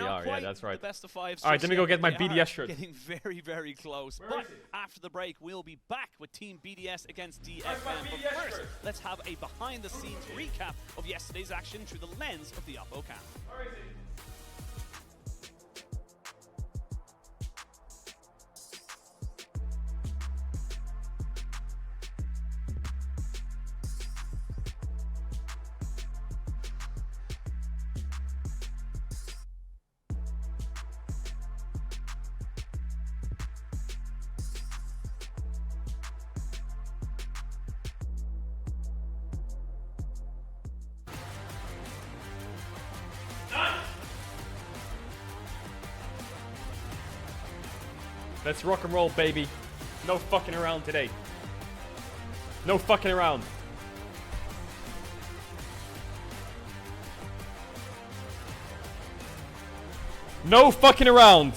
we are. Yeah, that's right. The best of five. All right, let me go get my BDS shirt. Getting very, very close. But after the break, we'll be back with Team BDS against DFM. But first, let's have a behind-the-scenes recap of yesterday's action through the lens of the Oppo cam. Let's rock and roll, baby. No fucking around today. No fucking around. No fucking around.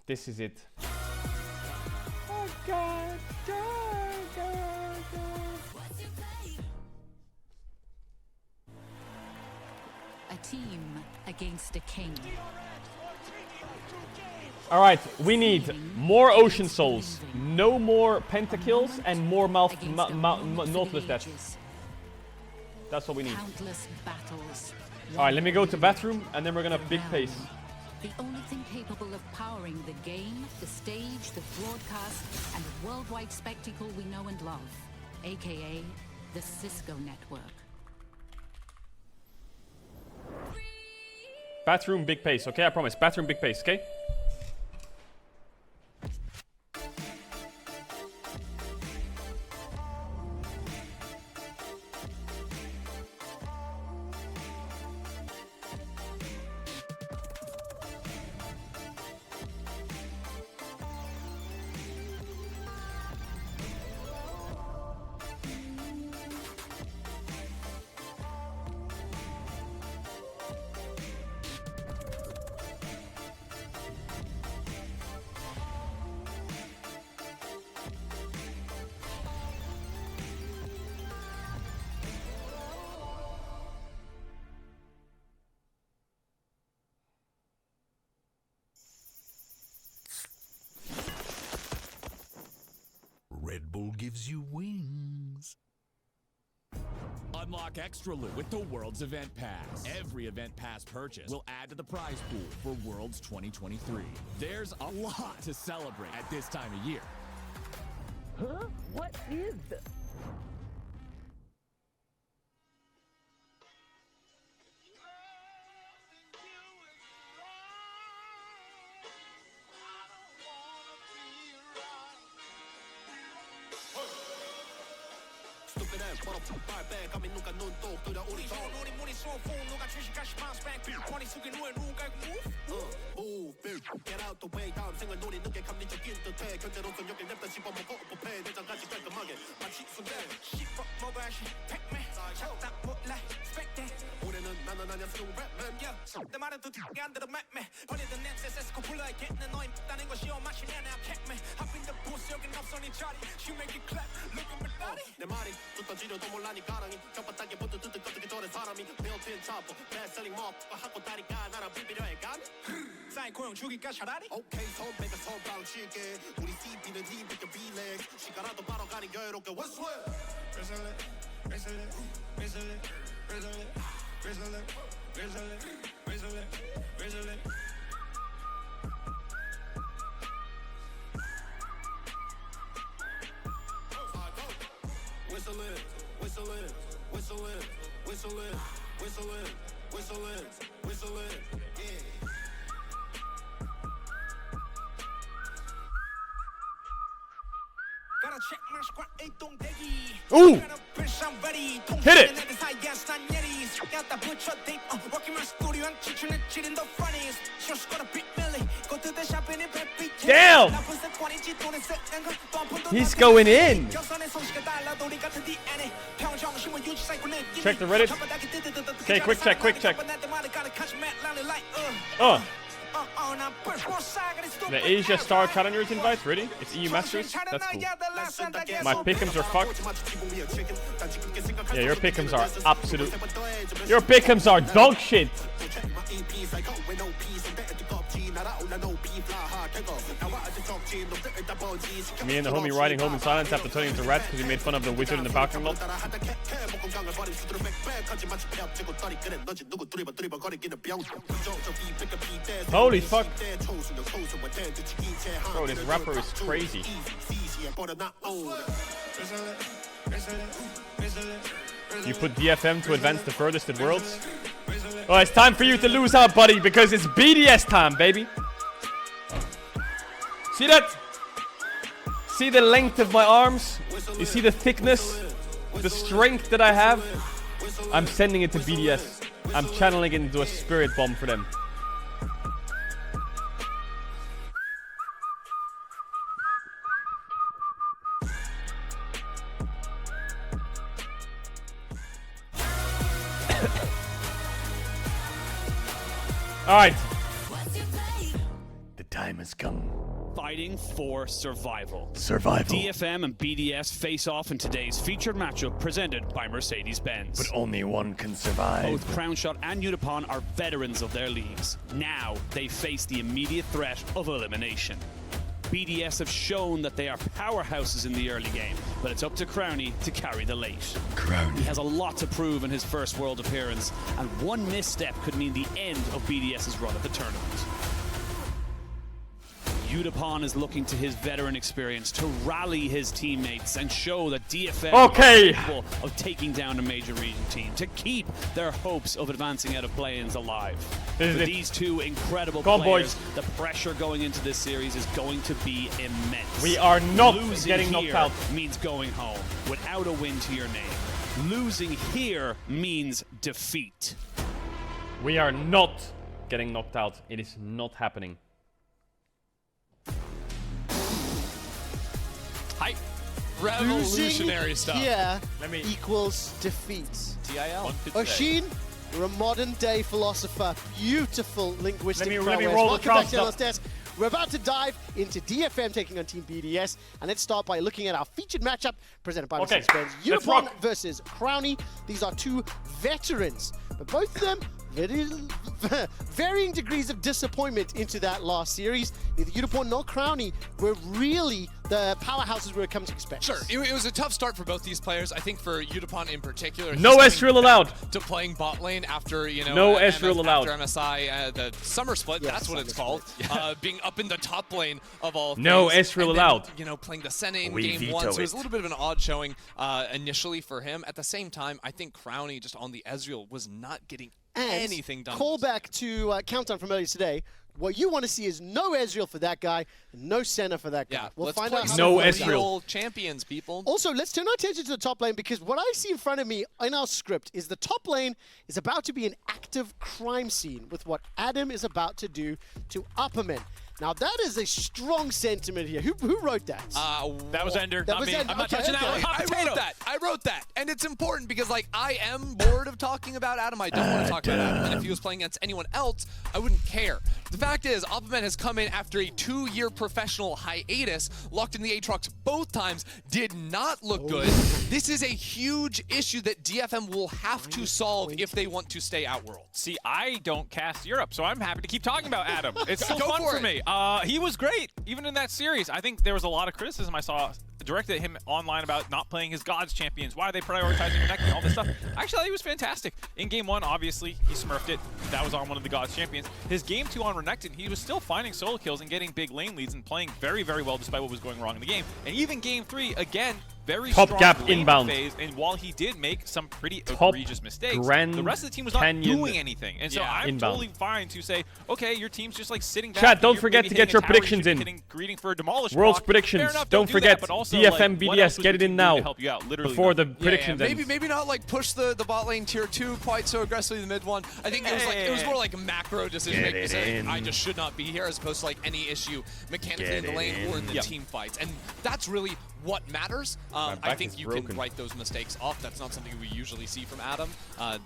This is it. Oh God, God, God, God. A team against a king. Alright, we need more Ocean Souls, no more Pentakills, and more Nautilus deaths. That's what we need. Alright, let me go to bathroom, and then we're gonna big pace. The only thing capable of powering the game, the stage, the broadcast, and the worldwide spectacle we know and love, aka the Cisco network. Bathroom, big pace, okay? I promise. Bathroom, big pace, okay? Red Bull gives you wings. Unlock extra loot with the Worlds Event Pass. Every Event Pass purchase will add to the prize pool for Worlds 2023. There's a lot to celebrate at this time of year. Huh? What is this? Get out the way 다음 생을 노리 늦게 감리적인 듯해 견제로선 여길 냅다 씹어먹고 뽀뽀해 내장까지 깔끔하게 마치 순대 씹어 먹어야지 팩맨 작다 몰라 스펙대 올해는 나는 아냐 스노우 랩맨 내 말은 또 듣게 안 들어 맵맨 버리던 냄새 세스코 불러야겠네 너희 따는 것이 오마시면 나 팩맨 I've been the boss 여긴 없어 네 자리 She make it clap look at me body 내 말이 뚜떠지려도 몰라 니 가랑이 腳바닥에 붙어 뜨뜻거뜨기 전에 사람이 built-in chopper best-selling mob 하고 다리가 나랑 비비려 해간 사이 고용 주기가 차라리 오케이 손배가 손바로 칠게 우리 CP는 팀부터 비렉 시간라도 바로 가는 여유롭게 What's what? Wrestling, wrestling, wrestling, wrestling, wrestling, wrestling, wrestling, wrestling. Whistling, whistling, whistling, whistling, whistling, whistling, whistling, yeah. Ooh! Hit it! Damn! He's going in! Check the Reddit. Okay, quick check, quick check. The Asia Star Challengers invites, ready? It's EU Masters? That's cool. My pick'ems are fucked. Yeah, your pick'ems are absolute. Your pick'ems are dog shit! Me and the homie riding home in silence after turning into rats because we made fun of the wizard in the parking lot. Holy fuck. Bro, this rapper is crazy. You put DFM to advance the furthest in Worlds? Oh, it's time for you to lose out, buddy, because it's BDS time, baby. See that? See the length of my arms? You see the thickness? The strength that I have? I'm sending it to BDS. I'm channeling it into a spirit bomb for them. Alright. The time has come. Fighting for survival. Survival. DFM and BDS face off in today's featured matchup presented by Mercedes-Benz. But only one can survive. Both Crownshot and Unipon are veterans of their leagues. Now they face the immediate threat of elimination. BDS have shown that they are powerhouses in the early game, but it's up to Crowny to carry the late. Crowny. He has a lot to prove in his first World appearance, and one misstep could mean the end of BDS's run at the tournament. Unipon is looking to his veteran experience to rally his teammates and show that DFM are capable of taking down a major region team to keep their hopes of advancing out of play-ins alive. For these two incredible players, the pressure going into this series is going to be immense. We are not Losing getting knocked out. Means going home without a win to your name. Losing here means defeat. We are not getting knocked out. It is not happening. Hype. Revolutionary stuff. Here equals defeat. TIL. Oshin, you're a modern day philosopher. Beautiful linguistic Let me prowess. roll the Welcome back drums to up. LS Desk. We're about to dive into DFM taking on Team BDS. And let's start by looking at our featured matchup presented by Mercedes-Benz. let's Unipon rock. versus Crowny. These are two veterans, but both of them varying degrees of disappointment into that last series. Neither Unipon nor Crowny were really the powerhouses we were coming to expect. Sure, it was a tough start for both these players. I think for Unipon in particular. No Ezreal allowed. To playing bot lane after, you know, no Ezreal allowed. After MSI, the summer split, Yes, that's what it's summer called. Being up in the top lane of all No things. Ezreal And then, allowed. You know, playing the Senna in We game veto one, so it was it. a little bit of an odd showing initially for him. At the same time, I think Crowny just on the Ezreal was not getting anything done. Call back to Countdown from earlier today. What you want to see is no Ezreal for that guy, no Senna for that guy. Yeah, We'll let's find play out how No that plays out. Ezreal. champions, people. Also, let's turn our attention to the top lane because what I see in front of me in our script is the top lane is about to be an active crime scene with what Adam is about to do to Upperman. Now, that is a strong sentiment here. Who wrote that? That was Ender, That not was me. Ender. I'm not Okay, touching okay. that one. I wrote that. And it's important because, like, I am bored of talking about Adam. I don't want to talk about Adam. And if he was playing against anyone else, I wouldn't care. The fact is, Opperman has come in after a 2-year professional hiatus, locked in the Aatrox both times, did not look good. This is a huge issue that DFM will have to solve if they want to stay Outworld. See, I don't cast Europe, so I'm happy to keep talking about Adam. It's still Go fun for for it. me. He was great, even in that series. I think there was a lot of criticism I saw directed at him online about not playing his Gods champions. Why are they prioritizing Renekton? All this stuff. Actually, he was fantastic. In game 1, obviously, he smurfed it. That was on one of the Gods champions. His game 2 on Renekton, he was still finding solo kills and getting big lane leads and playing very, very well despite what was going wrong in the game. And even game 3, again, very Top strong gap lane inbound. phase, and while he did make some pretty Top egregious mistakes, Grand the rest of the team was not Canyon doing anything. And so I'm inbound. totally fine to say, okay, your team's just like sitting back. Chat, don't You're forget maybe to get hitting your a tower, predictions you in. should be greeting for a demolished World's block. predictions. Fair enough, Don't do forget, that, but also, DFM, like, what BDS, else was get your it in team doing now to help you out? Literally before the nothing. predictions Maybe not like push the bot lane tier 2 quite so aggressively in the mid one. I think it was more like a macro decision making, saying I just should not be here as opposed to like any issue mechanically in the lane or in the team fights. And that's really what matters. I back think is you broken. can write those mistakes off. That's not something we usually see from Adam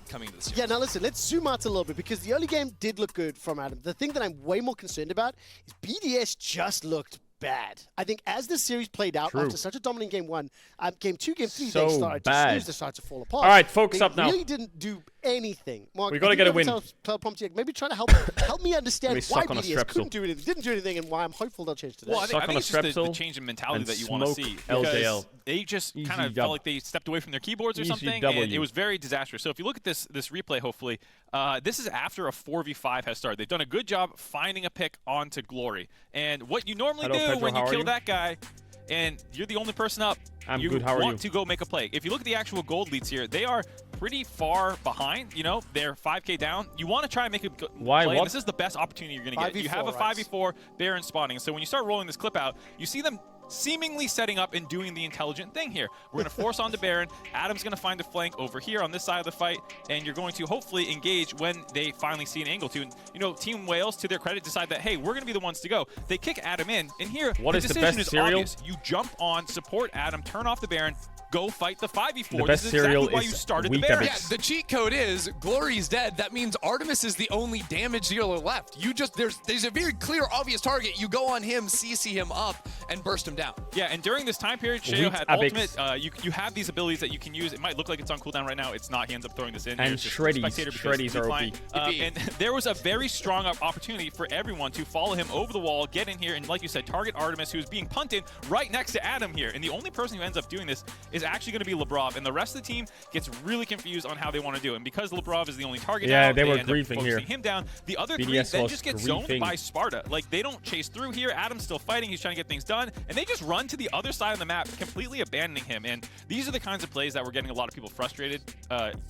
coming to the series. Yeah, now listen, let's zoom out a little bit because the early game did look good from Adam. The thing that I'm way more concerned about is BDS just looked bad. I think as the series played out after such a dominant game 1, game 2, game 3, So they started to bad. snooze, they started to fall apart. All right, focus they up now. really didn't do anything. Mark, We gotta get a win. Maybe try to help me understand why BDS couldn't do anything, didn't do anything, and why I'm hopeful they'll change today. Well, I think it's just the change in mentality that you want to see. LJL. They just kind of felt like they stepped away from their keyboards or something, and it was very disastrous. So if you look at this replay, hopefully, this is after a 4v5 has started. They've done a good job finding a pick onto Glory. And what you normally do Pedro, when you kill that guy, and you're the only person up, you want to go make a play. If you look at the actual gold leads here, they are pretty far behind. You know, they're 5k down. You want to try and make a play. This is the best opportunity you're going to get. You have a 5v4 Baron spawning. So when you start rolling this clip out, you see them seemingly setting up and doing the intelligent thing here. We're going to force onto Baron. Adam's going to find a flank over here on this side of the fight, and you're going to hopefully engage when they finally see an angle to. And, you know, Team Wales, to their credit, decide that, hey, we're going to be the ones to go. They kick Adam in, and here, the decision is obvious. You jump on, support Adam, turn off the Baron, go fight the 5v4. The best cereal why you started the Baron. Yeah, the cheat code is Glory's dead. That means Artemis is the only damage dealer left. You just there's a very clear, obvious target. You go on him, CC him up, and burst him down. Yeah, and during this time period, Sheo had ultimate. You have these abilities that you can use. It might look like it's on cooldown right now. It's not. He ends up throwing this in. And Shreddies are OP. And there was a very strong opportunity for everyone to follow him over the wall, get in here, and like you said, target Artemis, who's being punted right next to Adam here. And the only person who ends up doing this is actually going to be Lebrov, and the rest of the team gets really confused on how they want to do it. And because Lebrov is the only target, they were griefing here. Him down. The other BDS three then just get griefing. zoned by Sparta. Like, they don't chase through here. Adam's still fighting. He's trying to get things done, and they just run to the other side of the map, completely abandoning him. And these are the kinds of plays that were getting a lot of people frustrated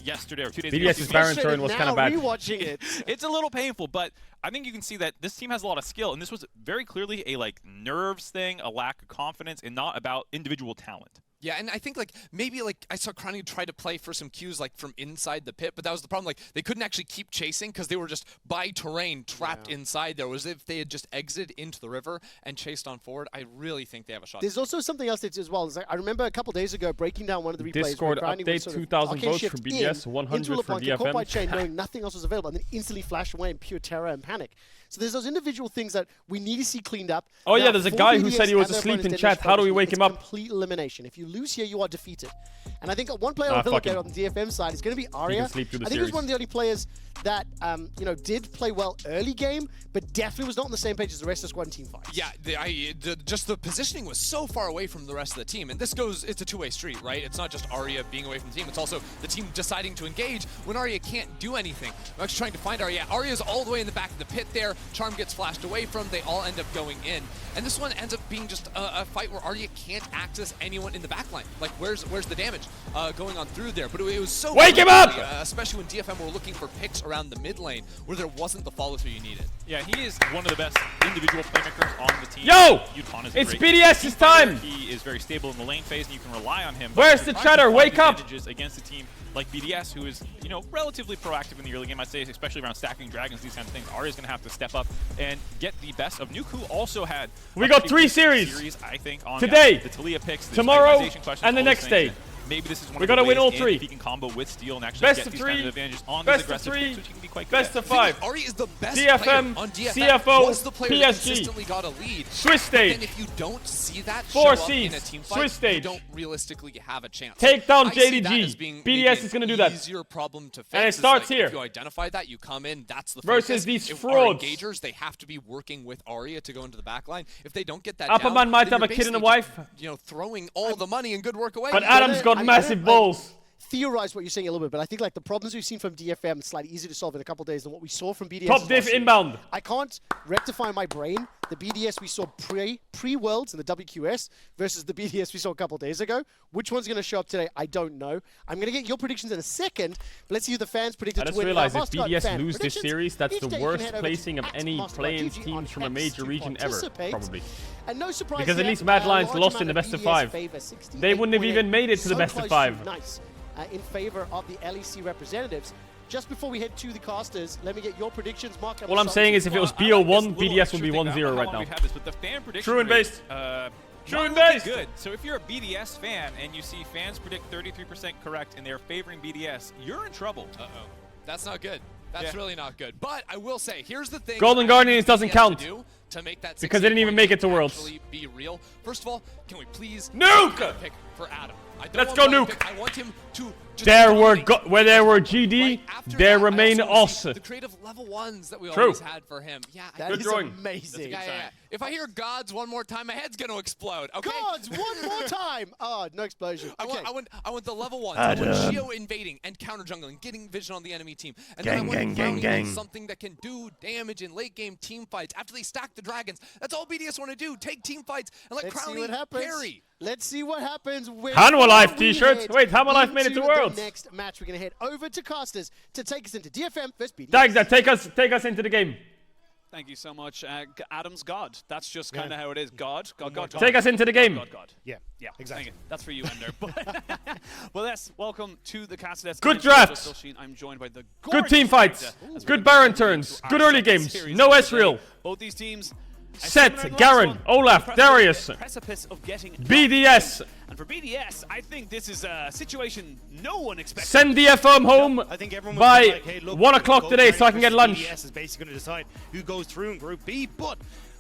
yesterday or 2 days ago. BDS's Baron turn was kind of bad. Rewatching it. It's a little painful, but I think you can see that this team has a lot of skill, and this was very clearly a nerves thing, a lack of confidence, and not about individual talent. Yeah, and I think maybe I saw Crowning try to play for some cues from inside the pit, but that was the problem. They couldn't actually keep chasing because they were just by terrain trapped inside there. Was if they had just exited into the river and chased on forward, I really think they have a shot. There's also something else as well. I remember a couple days ago breaking down one of the replays. Discord update, 2,000 votes for BDS, 100 for DFM. By chain, knowing nothing else was available, and then instantly flash away in pure terror and panic. So there's those individual things that we need to see cleaned up. Oh yeah, there's a guy who said he was asleep in chat. How do we wake him up? Complete elimination. If you lose here, you are defeated. And I think one player I'll look at on the DFM side is going to be Arya. I think he was one of the only players that did play well early game, but definitely was not on the same page as the rest of the squad in team fights. Yeah, just the positioning was so far away from the rest of the team, and it's a two-way street, right? It's not just Arya being away from the team, it's also the team deciding to engage when Arya can't do anything. I'm actually trying to find Arya. Arya's all the way in the back of the pit there. Charm gets flashed away from, they all end up going in. And this one ends up being just a fight where Arya can't access anyone in the backline. Where's the damage going on through there? But it was so wake him up! Especially when DFM were looking for picks around the mid lane where there wasn't the follow-through you needed. Yeah, he is one of the best individual playmakers on the team. Yo! It's BDS's time! He is very stable in the lane phase, and you can rely on him. Where's the chatter? Wake up! Against a team like BDS, who is, relatively proactive in the early game, I'd say, especially around stacking dragons, these kinds of things. Arya's going to have to step up and get the best of Nuke, who also had... We got 3 series I think, on today, the Talia picks, tomorrow, and the next day. Maybe this is one we of the gotta win all 3. If he can combo with Steel and actually get these kind of advantages on these aggressive picks, which he can be quite good best of 5. Arya is the best DFM, player on DFM. CFO, Was the player that PSG. consistently got a lead. Swiss stage. And if you don't see that 4 show up seeds. in a team fight, Swiss stage. you don't realistically have a chance. Take down I see that JDG. as being BDS is going to do that. Easier problem to fix. And it starts here. If you identify that, you come in, that's the versus focus. these if frauds. Our engagers, they have to be working with Arya to go into the backline. If they don't get that Upperman down, might then have a you're kid and a basically wife. just, throwing all the money and good work away. But Adam's got massive balls. Theorize what you're saying a little bit, but I think the problems we've seen from DFM is slightly easier to solve in a couple of days than what we saw from BDS. Top diff inbound. I can't rectify my brain the BDS we saw pre-Worlds in the WQS versus the BDS we saw a couple of days ago. Which one's going to show up today? I don't know. I'm going to get your predictions in a second, but let's see who the fans predicted I to just win. realized if BDS lose this series, that's the worst placing placing of any play-in teams from a major region ever, probably. And no surprise because at least Mad Lions lost in the best of 5. They wouldn't have even made it to the best of 5. Nice. In favor of the LEC representatives. Just before we head to the casters, let me get your predictions, Mark. All I'm saying is if it was BO1, BDS would be 1-0 right now. But the fan prediction True and based. True and based. Good. So if you're a BDS fan and you see fans predict 33% correct and they're favoring BDS, you're in trouble. Uh-oh. That's not good. That's really not good. But I will say, here's the thing. Golden Guardians doesn't count. To make that because they didn't even make it to Worlds. Be real. First of all, Can we please Nuke! pick for Adam? I don't Let's want go Nuke. Nuke. I want him to just Where there were GD, there remain us. The creative level 1s that we True. always had for him. Yeah, That Good is drawing. amazing. yeah. If I hear gods one more time, my head's gonna explode. Okay. Gods, one more time. Oh, no explosion. Okay. I want the level 1s. I want Geo invading and counter jungling, getting vision on the enemy team. And then I want Brownie doing something that can do damage in late game team fights after they stack the dragons. That's all BDS want to do. Take team fights and let Let's see Crownie what happens. carry. Let's see what happens with Hanwha Life we t-shirts. head Wait, Hanwha Life made it to into Worlds. The next match, we're going to head over to Casters to take us into DFM vs BDS. Dagda, take us into the game. Thank you so much. Adam's God. That's just kind of how it is. God. Take us into the game. God. Yeah, Exactly. exactly. That's for you, Ender. Well, yes. Welcome to the Caedrel. Good draft. I'm joined by the Good team fights. Good Baron turns. Good early games. No Ezreal. Both these teams. Seth, Garen, Olaf, Darius, Precipice of getting BDS. And for BDS, I think this is a situation no one expected. Send DFM home I think everyone by was like, hey, look, 1 o'clock today so I can get lunch. BDS is basically going to decide who goes through in Group B, but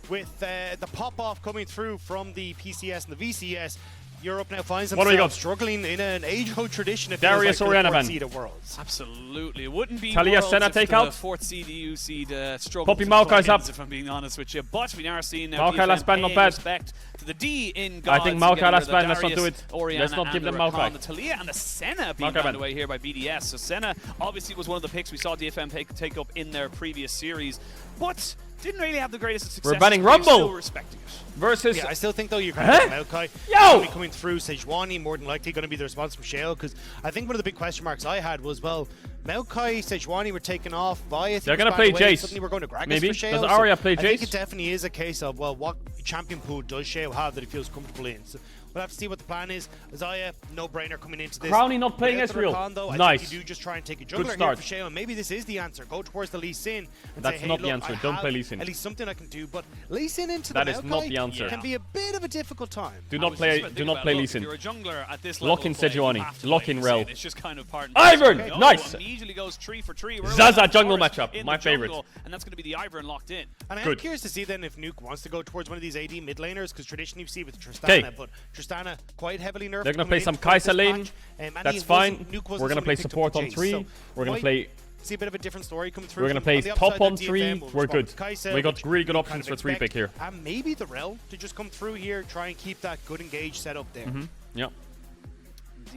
with the pop-off coming through from the PCS and the VCS, Europe now finds What do we got? themselves struggling in an age-old tradition. It Darius feels or like Yanavan? seed of Worlds. Absolutely. It wouldn't be Talia Worlds Senna if take the out? 4th seed, EU seed struggled Poppy to Maokai's cleanse, up. if I'm being honest with you. But we are seeing now Maokai last ban, not paying bad. respect to the D in I Gods. think Maokai together last with ban, let's not do Darius, it. Orianna, Let's not and give them the Rakan, Maokai. The Talia and the Senna being Maokai banned ban. away here by BDS. So Senna obviously was one of the picks we saw DFM take up in their previous series, but didn't really have the greatest success. We're banning We're Rumble. still respecting it. Versus Yeah, I still think though you're kind of Maokai. Yo! Coming through Sejuani, more than likely going to be the response from Shale, because I think one of the big question marks I had was, well, Maokai, Sejuani were taken off by They're going to play Jace. Suddenly we're going to Gragas Maybe. for Shale. Does Arya play I think Jace? it definitely is a case of, well, what champion pool does Shale have that he feels comfortable in? So we'll have to see what the plan is. Isaiah, no-brainer coming into this. Crownie not playing Without the Ezreal. Rakan, though, I Nice. think you do just try and take a Good jungler here start. for Shale, and maybe this is the answer. Go towards the Lee Sin. And That's say, hey, not the look, answer. I Don't have play Lee Sin. At least something I can do, but Lee Sin into That the is not Maokai the answer. can be a bit of a difficult time. Do I not was play. just about to Do think not about, play look, Lee if Sin. you're a jungler at this Lock level in of play, you Sejuani. have to Lock play in Lee Rel. Sin. It's just kind of part and Ivern, parcel. nice. Immediately goes 3 for 3. We're Zaza around the jungle forest matchup, in my the jungle, favorite. And that's going to be the Ivern locked in. And I'm Good. curious to see then if Nuke wants to go towards one of these AD mid laners, because traditionally you see with Tristana, 'Kay. but Tristana quite heavily nerfed. They're going to coming play in some for this Kai'Sa lane. match, and That's he fine. wasn't- Nuke wasn't We're going to somebody play who picked up support the on Jace, 3. so We're going to might play. see a bit of a different story coming through. We're going to from- play on the top upside, on then 3. DFM will We're respond good. with Kai'Sa, We got which really good you options kind of for 3 pick here. expect. And maybe the Rel to just come through here, try and keep that good engage set up there. Yeah.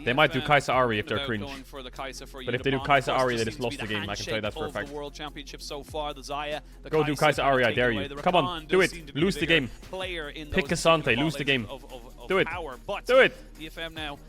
They might do Kai'Sa Ahri if they're cringe. But if they do Kai'Sa Ahri, they just lost the game. I can tell you that for a fact. The World Championship so far, the Xayah, the Go do Kai'Sa Ahri, I dare you. Come on, do it. Lose the game. Pick Cassante, lose the game. Do it. Do it. DFM now.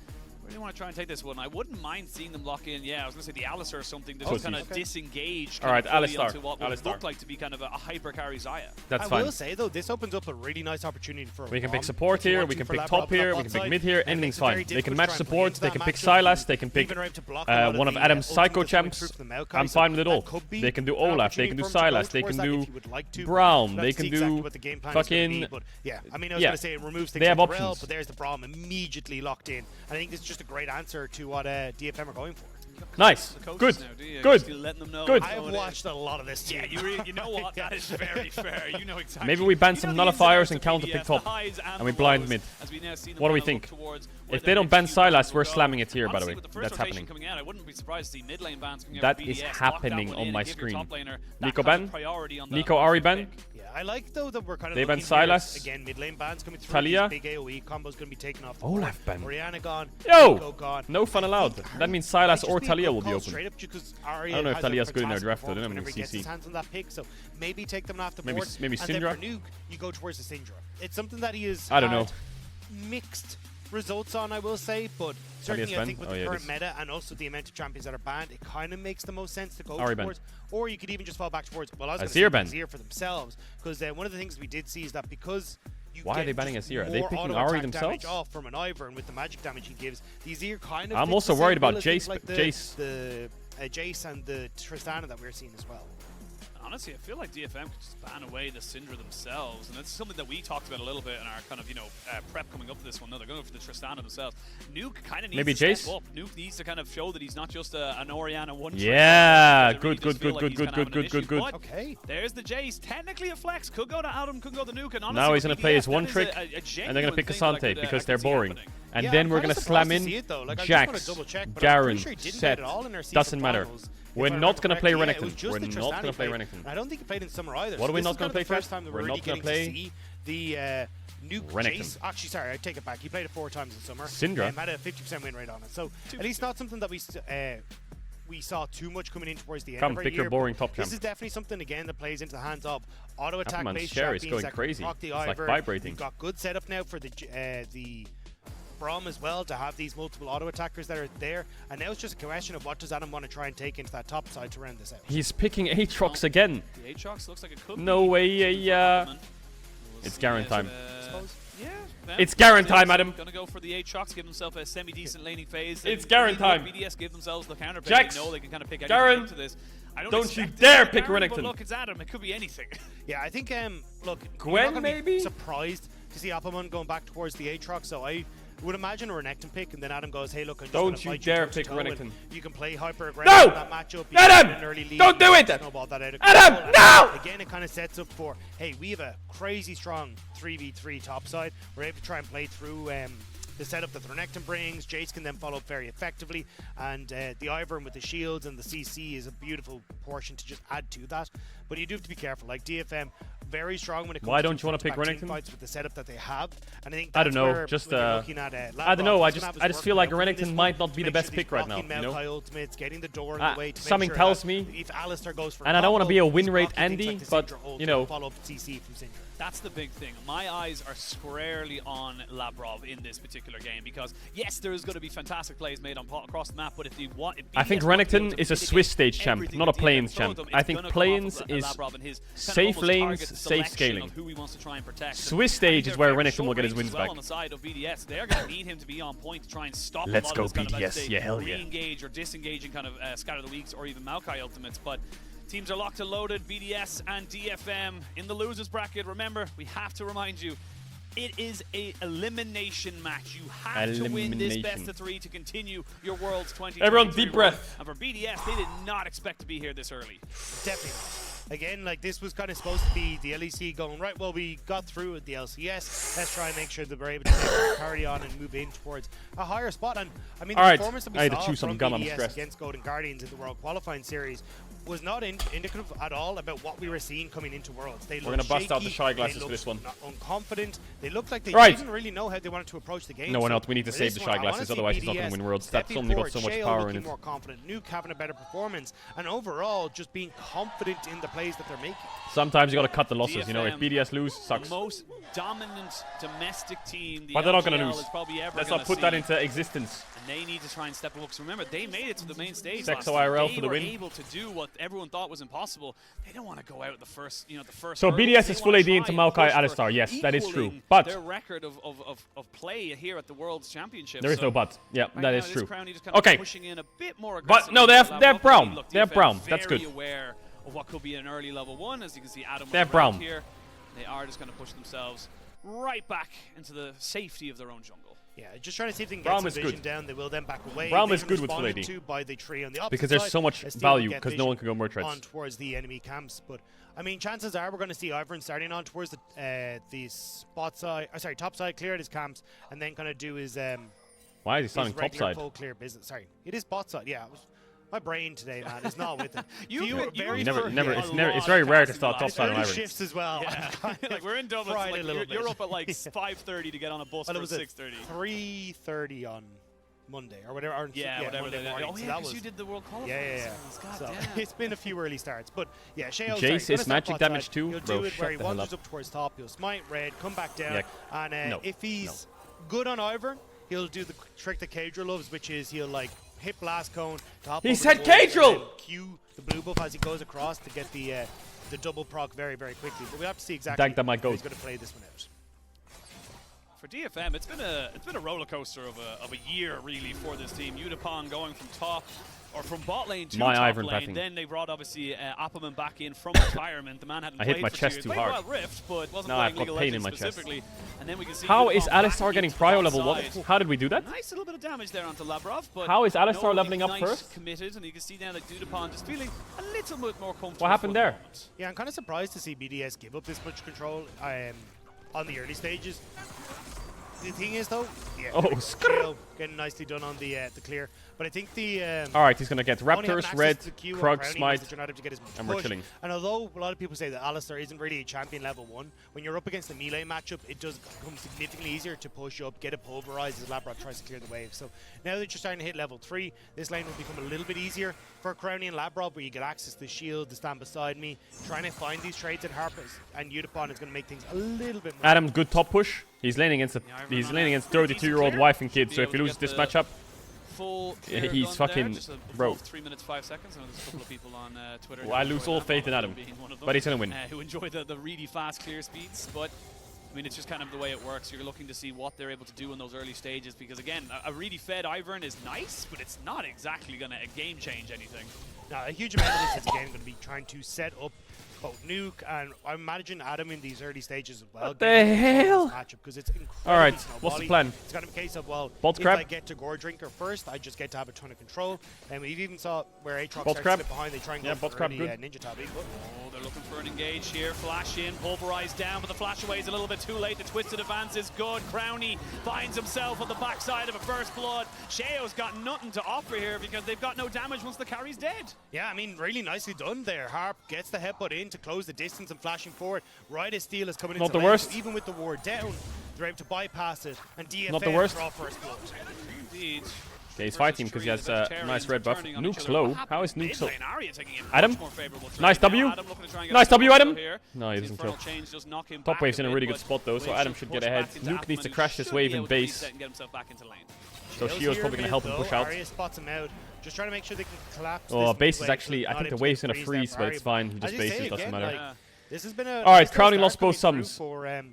Really want to try and take this one. I wouldn't mind seeing them lock in. Yeah, I was going to say the Alistar or something to just Pussies. kind of disengage. All right, Alistar. Alistar. What would Alistar. look like to be kind of a hyper carry Xayah. That's I fine. will say though, this opens up a really nice opportunity for We can pick Rom. support If you here, want we to can for pick Lab top Rob here, that we can pick bot mid side, here, and anything's it's very fine. They difficult can to match try and play support, into they that can pick matchup, Sylas, they can even pick right to block a lot one of the, Adam's Psycho openings coming champs. through from Maokai, I'm so fine with it all. that could be They can do an Olaf, they opportunity can do for him to go Sylas, they towards can that do if he would like to. Braum, We'll they have to can see exactly do what the game plan is gonna be, fucking. but yeah, I mean, I was Yeah. going to say it removes things They have like the Rel, options. but there's the Braum immediately locked in. I think this is just a great answer to what DFM are going for. Nice. Good. Good. Good. I have watched a lot of this team. Yeah, you know what? That is very fair. You know exactly. Maybe we ban You some know the ins nullifiers outs and of counter BDS, pick the top. highs And the we blind lows, mid. as we now see them What do we kinda think? look towards where If their they don't next ban few rounds Sylas, will we're go. slamming it here, by the Honestly, way. with the first That's rotation happening. coming out, I wouldn't be surprised to see mid lane bans coming out That of is BDS, lock that happening one on in my and give your screen. top laner that Nico kind of ban? priority on the Nico Ahri ban? pick. Yeah, I like though that we're kind of They ban looking here, Sylas. again, mid lane bans coming through. Talia. These big AoE combos going to be taken off. the Olaf board. ban. Orianna gone. Yo! Nico gone. No fun allowed. That means Might Sylas just or be a Talia good will be call open. straight up because Arya I don't know if has a Talia's good in their fantastic draft, though. They performance don't have whenever he gets CC. his hands on that pick, so maybe take them off the Maybe- board. maybe and then Syndra? for Nuke, you go towards the Syndra. It's something that he has I don't know. had mixed results on, I will say, but certainly I ban? think with Oh, the yeah, it current is. meta and also the amount of champions that are banned, it kind of makes the most sense to go Ahri ban. towards. Or you could even just fall back towards, well, I was going Azir to ban. say Azir for themselves, because one of the things we did see is that because you Why are get they banning just Azir? Are they more picking auto-attack Ahri damage themselves? off from an Ivern with the magic damage he gives, the Azir kind of I'm fits also the same worried about bill as things Jace- like Jace. the Jace and the Tristana that we're seeing as well. Honestly, I feel like DFM could just ban away the Syndra themselves, and that's something that we talked about a little bit in our kind of, prep coming up to this one. No, they're going for the Tristana themselves. Nuke kind of needs to step up. Nuke needs to kind of show that he's not just an Orianna one. Yeah, really good. Okay. There's the Jace. Technically a flex. Could go to Adam, could go to Nuke. And honestly, Now he's going to play his BDS, one that is trick, and they're going to pick Asante because they're boring. And then we're going to slam in Jax, Garen, Seth. Doesn't matter. We're not going to play Renekton. We're not going to play Renekton. I don't think he played in summer either. What are we not going to play first time that we're really getting to see the Nuke Renekton. Jace. Actually, sorry, I take it back. He played it 4 times in summer. Syndra had a 50% win rate on it. So at least not something that we saw too much coming in towards the end of our pick year. your boring top champ. This is definitely something again that plays into the hands of auto attack based share is champions going that crazy. can proc the It's like Ivern. vibrating. We've got good setup now for the Braum as well to have these multiple auto attackers that are there, and now it's just a question of what does Adam want to try and take into that top side to round this out. He's picking Aatrox again. The Aatrox looks like it could No be. way. We'll It's see Garen as, time. Yeah. It's Garen time, Adam. Gonna go for the Aatrox, give himself a semi-decent laning phase. It's Garen time. BDS give themselves the counter pick. Jax, They know they can kind of pick Garen, anything into this. don't you dare pick Garen, Renekton. But look, it's Adam. It could be anything. Yeah, I think look, Gwen, you're not maybe? be surprised to see Appelman going back towards the Aatrox, so I would imagine a Renekton pick, and then Adam goes, hey, look, I'm just Don't gonna you fight dare toe-to-toe, pick and Renekton. You can play hyper aggressive No! in that matchup. You Adam! can get an early lead, Don't do it! snowball that out of Adam, control. no! Again, it kind of sets up for, hey, we have a crazy strong 3v3 topside. We're able to try and play through the setup that the Renekton brings. Jace can then follow up very effectively, and the Ivern with the shields and the CC is a beautiful portion to just add to that. But you do have to be careful. Like DFM, very strong when it comes Why to don't you want to pick front-to-back Renekton? teamfights with the setup that they have. And I think I don't that's know. where Just when you're looking at, I don't know. I Lavrov, just feel like Renekton might not be the best pick right now. You know, ultimates, getting the door in the way to something make sure tells that me, if Alistair goes for and I don't want to be a combo, win he's rate blocking things Andy, like the but Syndra ult you to know. follow up CC from Syndra. That's the big thing. My eyes are squarely on Lavrov in this particular game because, yes, there is going to be fantastic plays made across the map, but if you want... I think Renekton is a Swiss stage champ, not a Plains champ. I think Plains is safe lanes, safe scaling. Who he wants to try and protect. Swiss stage is where Renekton will get his wins back. On the side of BDS, they're going to need him to be on point to try and stop Let's a lot go of this kind of, BDS, yeah, hell yeah. re-engage or disengaging kind of Scatter the Weaks or even Maokai ultimates, but teams are locked and loaded. BDS and DFM in the losers bracket. Remember, we have to remind you, it is a elimination match. You have to win this best of 3 to continue your Worlds 2023. Everyone, deep breath. And for BDS, they did not expect to be here this early. Definitely not. Again, like this was kind of supposed to be the LEC going, right, well, we got through with the LCS. Let's try and make sure that we're able to carry on and move in towards a higher spot. And I mean, the performance that we saw from BDS against Golden Guardians in the World Qualifying Series was not indicative at all about what we were seeing coming into Worlds. We're going to bust out the shy glasses for this one. Unconfident. They looked like they didn't really know how they wanted to approach the game. No one else. We need to save the shy glasses, otherwise he's not going to win Worlds. That's only got so much power in it. More confident. Nuke having a better performance, and overall just being confident in the plays that they're making. Sometimes you got to cut the losses. DFM, you know, if BDS lose, sucks. The most dominant domestic team the but they're not going to lose. Let's not put that into existence. And they need to try and step up. Because remember, they made it to the main stage. Sexo IRL for the win. They were able to do what everyone thought was impossible. They don't want to go out the first, So BDS is full AD into Maokai Alistar. Yes, that is true. But their record of play here at the World's Championship. There is no but. Yeah, that is true. Okay. Pushing in a bit more but no, they have Braum. They have Braum. That's good. Aware of what could be an early level 1, as you can see Adam they have Braum here. They are just going to push themselves right back into the safety of their own jungle. Yeah, just trying to see if they can get some vision down. They will then back away. Braum is good with full AD. By the tree on the opposite because there's so much value, because no one can go merge threads. On towards the enemy camps, but I mean, chances are we're going to see Ivern starting on towards the spot side, top side, clear at his camps, and then kind of do his why is he sounding top side? Full clear business. Sorry, it is bot side. Yeah. My brain today, man, is not with it. It's very rare to start top side on Ivern. Shifts as well. Yeah. Like we're in Dublin. Like you're up at like 5:30 to get on a bus for 6:30. 3:30 on Monday or whatever. Or whatever. Monday morning. Oh yeah, because you did the World Qualifiers. Yeah. So it's been a few early starts, but yeah, Jace is magic damage too. He'll do it where he wanders up towards top. He'll smite red, come back down, and if he's good on Ivern, he'll do the trick that Caedrel loves, which is he'll like hit blast cone. He said Caedrel! Cue the blue buff as he goes across to get the double proc very, very quickly. But we have to see exactly how he's going to play this one out. For DFM, it's been a roller coaster of a year really for this team. Udapon going from top, or from bot lane to My top Ivern lane. pathing. Then they brought obviously Appleman back in from retirement. The man hadn't I played hit my for chest 2 years. too Played hard. Wild Rift, but wasn't Now playing I've got League of pain in Legends my chest. specifically. And then we can see How Yukon is back Alistar getting into prio the level 1? side. How did we do that? Nice little bit of damage there onto Labrov, but How is Alistar no leveling up Ignite first? committed, and you can see now that Dudapon just feeling a little bit more comfortable. What happened for the there? moment. Yeah, I'm kind of surprised to see BDS give up this much control on the early stages. The thing is, though, yeah, getting nicely done on the clear. But I think the Alright, he's gonna get only having Raptors, access Red, to the Q or Krug, Crowny Smite, means that you're not able to get as much and we're push. chilling. And although a lot of people say that Alistar isn't really a champion level 1, when you're up against the melee matchup, it does become significantly easier to push up, get it pulverized as Labrov tries to clear the wave. So now that you're starting to hit level 3, this lane will become a little bit easier for Crowny and Labrov, where you get access to the shield, to stand beside me. Trying to find these trades and Harpers and Udapon is going to make things a little bit more. Adam, good top push. He's laning against 32-year-old wife and kid, so if he loses this matchup, he's fucking broke. 3 minutes 5 seconds. And there's a couple of people on Twitter. Well, I lose all faith in Adam, but he's gonna win. Who enjoy the really fast clear speeds, but I mean, it's just kind of the way it works. You're looking to see what they're able to do in those early stages, because again, a really fed Ivern is nice, but it's not exactly going to game change anything. Now, a huge amount of this is again going to be trying to set up both Nuke and I imagine Adam in these early stages as well. What the hell? Because it's incredibly Alright, snowbally. what's the plan? It's going to be a case of, well, Bolt if crab? I get to Gore Drinker first, I just get to have a ton of control. And we even saw where Aatrox Bolt starts crab? to slip behind, they try and Yeah, go bolt for crab, early good. ninja tabi. Oh, they're looking for an engage here. Flash in, pulverize down, but the flash away is a little bit too late. The twisted advance is good. Crowny finds himself on the backside of a first blood. Sheo's got nothing to offer here because they've got no damage once the carry's dead. Yeah, I mean, really nicely done there. Harp gets the headbutt in to close the distance and flashing forward. Right as Steel is coming Not into the lane, worst. so even with the ward down, they're able to bypass it. And DFM Not the worst. draw first blood. Indeed. Okay, he's fighting because he has a nice red buff. Nuke's low. How is Nuke so... Adam? Nice W. Nice W, Adam. No, he doesn't kill. Top wave's in a really good spot though, so Adam should get ahead. Nuke needs to crash this wave in base. So Shio's probably going to help him push out. Arya spots him out. Just trying to make sure they can collapse. Oh, this base is mid-wave, actually... so I not think the able to wave's going to freeze that freeze, but it's Arya. fine. He just As you say, bases, doesn't again, matter. like, this has been a Alright, nice Crowny start lost both coming through sums.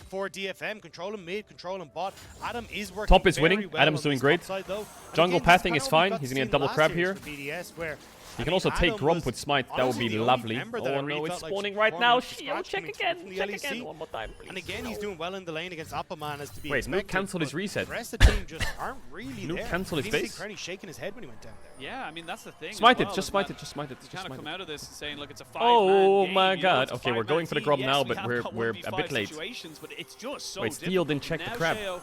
For DFM, controlling mid, controlling bot. Adam is working Top is very winning. well Adam's on doing this great. top side, though. And Jungle again, this pathing kind is of what we fine. got He's to gonna see get double last crab year here. for BDS, where, He can also take Gromp with Smite. That would be honestly the only lovely. member that I Oh really no, it's felt like spawning should right perform now. in the Shio, scratch check coming again. from the Check LEC. again. One more time, please. And again, he's doing well in the lane against Appleman as to be Wait, expected, Nuke cancelled his but reset. The rest of the team just aren't really Nuke there. cancelled his You didn't base? see Crowny shaking his head when he went down there. Yeah, I mean, that's the thing. Smite as it, well, just is smite that it, just smite it, you just kind of smite come it. out of this saying, look, it's a 5-man Oh game, my you know, god. it's a Okay, we're 5-man going for the team. Gromp Yes, now, we but have got we're 1v5 a bit late. situations, but it's just so Wait, Steel difficult. didn't check the Now crab. Sheo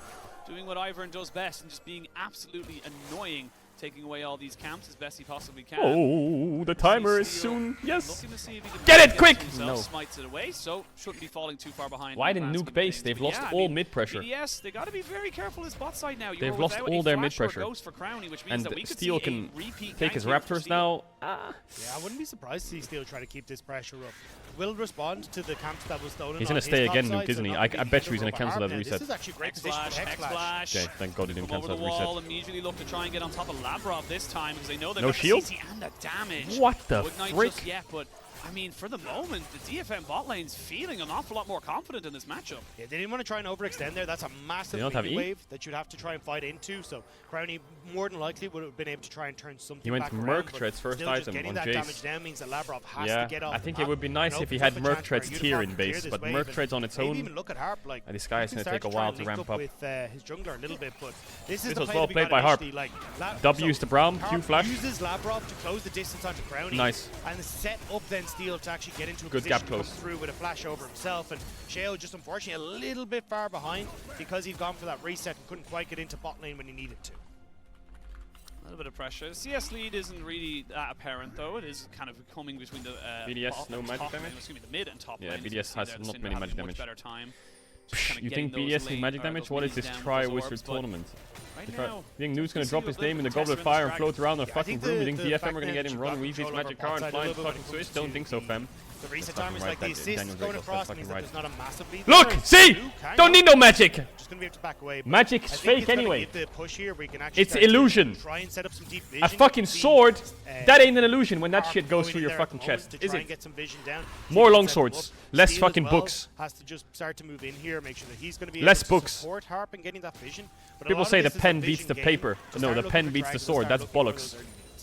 doing what Ivern does best and just being absolutely annoying, taking away all these camps as best he possibly can. Oh, the timer is Steel soon. Yes. looking to see if he can Get it get quick! himself, No. Smites it away, so shouldn't be falling too far behind. Why in the didn't grand Nuke scheme of base? things. They've But lost yeah, I all mean, mid-pressure. BDS, they got to be very careful his bot side now. You're They've lost without all a their flash or a mid-pressure. ghost for Crowny, which means And that we could Steel see can a repeat take his gank here for Raptors Steel. now. Yeah, I wouldn't be surprised to see Steel try to keep this pressure up. Will respond to the camps that was stolen. He's going going to to stay again, Nuke, isn't he? I bet you he's going to cancel that reset. This is actually a great position for X Hexflash. Flash. Okay, thank God he didn't Come over cancel the that wall, reset. immediately look to try and get on top of Labrov this time because they know they've No got shield? the CC and the damage. What the Would Knight frick? just yet, but I mean, for the moment, the DFM bot lane's feeling an awful lot more confident in this matchup. Yeah, they didn't want to try and overextend there. That's a massive don't have mini E? wave that you'd have to try and fight into. So Crowny more than likely would have been able to try and turn something He went back Merc around, but Treads first still just item getting on that Jace. damage down means that Labrov has Yeah, to get off I the think map it would be nice and if he opens had up a Merc chance Treads for tier Unicorn in to clear base, this but wave, Merc and Treads on its maybe own. even look at Harp, like, This guy is he can going to take a start while try to and ramp link up. with his jungler a little bit, but this is This the was play well that we played got by Harp. initially, like, W is the Braum, Q Harp flash. uses Labrov to close the distance onto Crowny. Nice. And set up then Steel to actually get into a Good position gap to come close. through with a flash over himself. And Sheo just unfortunately a little bit far behind because he'd gone for that reset and couldn't quite get into bot lane when he needed to. A little bit of pressure. The CS lead isn't really that apparent, though. It is kind of coming between the BDS, bot no and magic top damage? lane, excuse me, the mid and top Yeah, lane. BDS has not many magic damage. Better time. You think BDS has magic damage? What is this Tri-Wizard tournament? You think Nuke's going to drop his name in the Goblet of Fire and float around in a fucking room? You think DFM are going to get him run Weezy's magic car and fly into fucking Swiss? Don't think so, fam. The reset time is like the assist going across means that there's not a massive lead. Look! See! Don't need no magic! Just going to be able to back away. Magic's fake anyway. The push here, we can actually It's illusion. try and set up some deep vision. A fucking sword? That ain't an illusion when that shit goes through your fucking chest, is it? Get some vision down. More long swords, less fucking books. Has to just start to move in here, make sure that he's going to be Less able to books. support Harp and getting that vision. But a People lot of say the this is a pen vision beats the game. paper. So No, start the looking pen for beats the triangles, sword. start That's looking for bollocks. those early leads.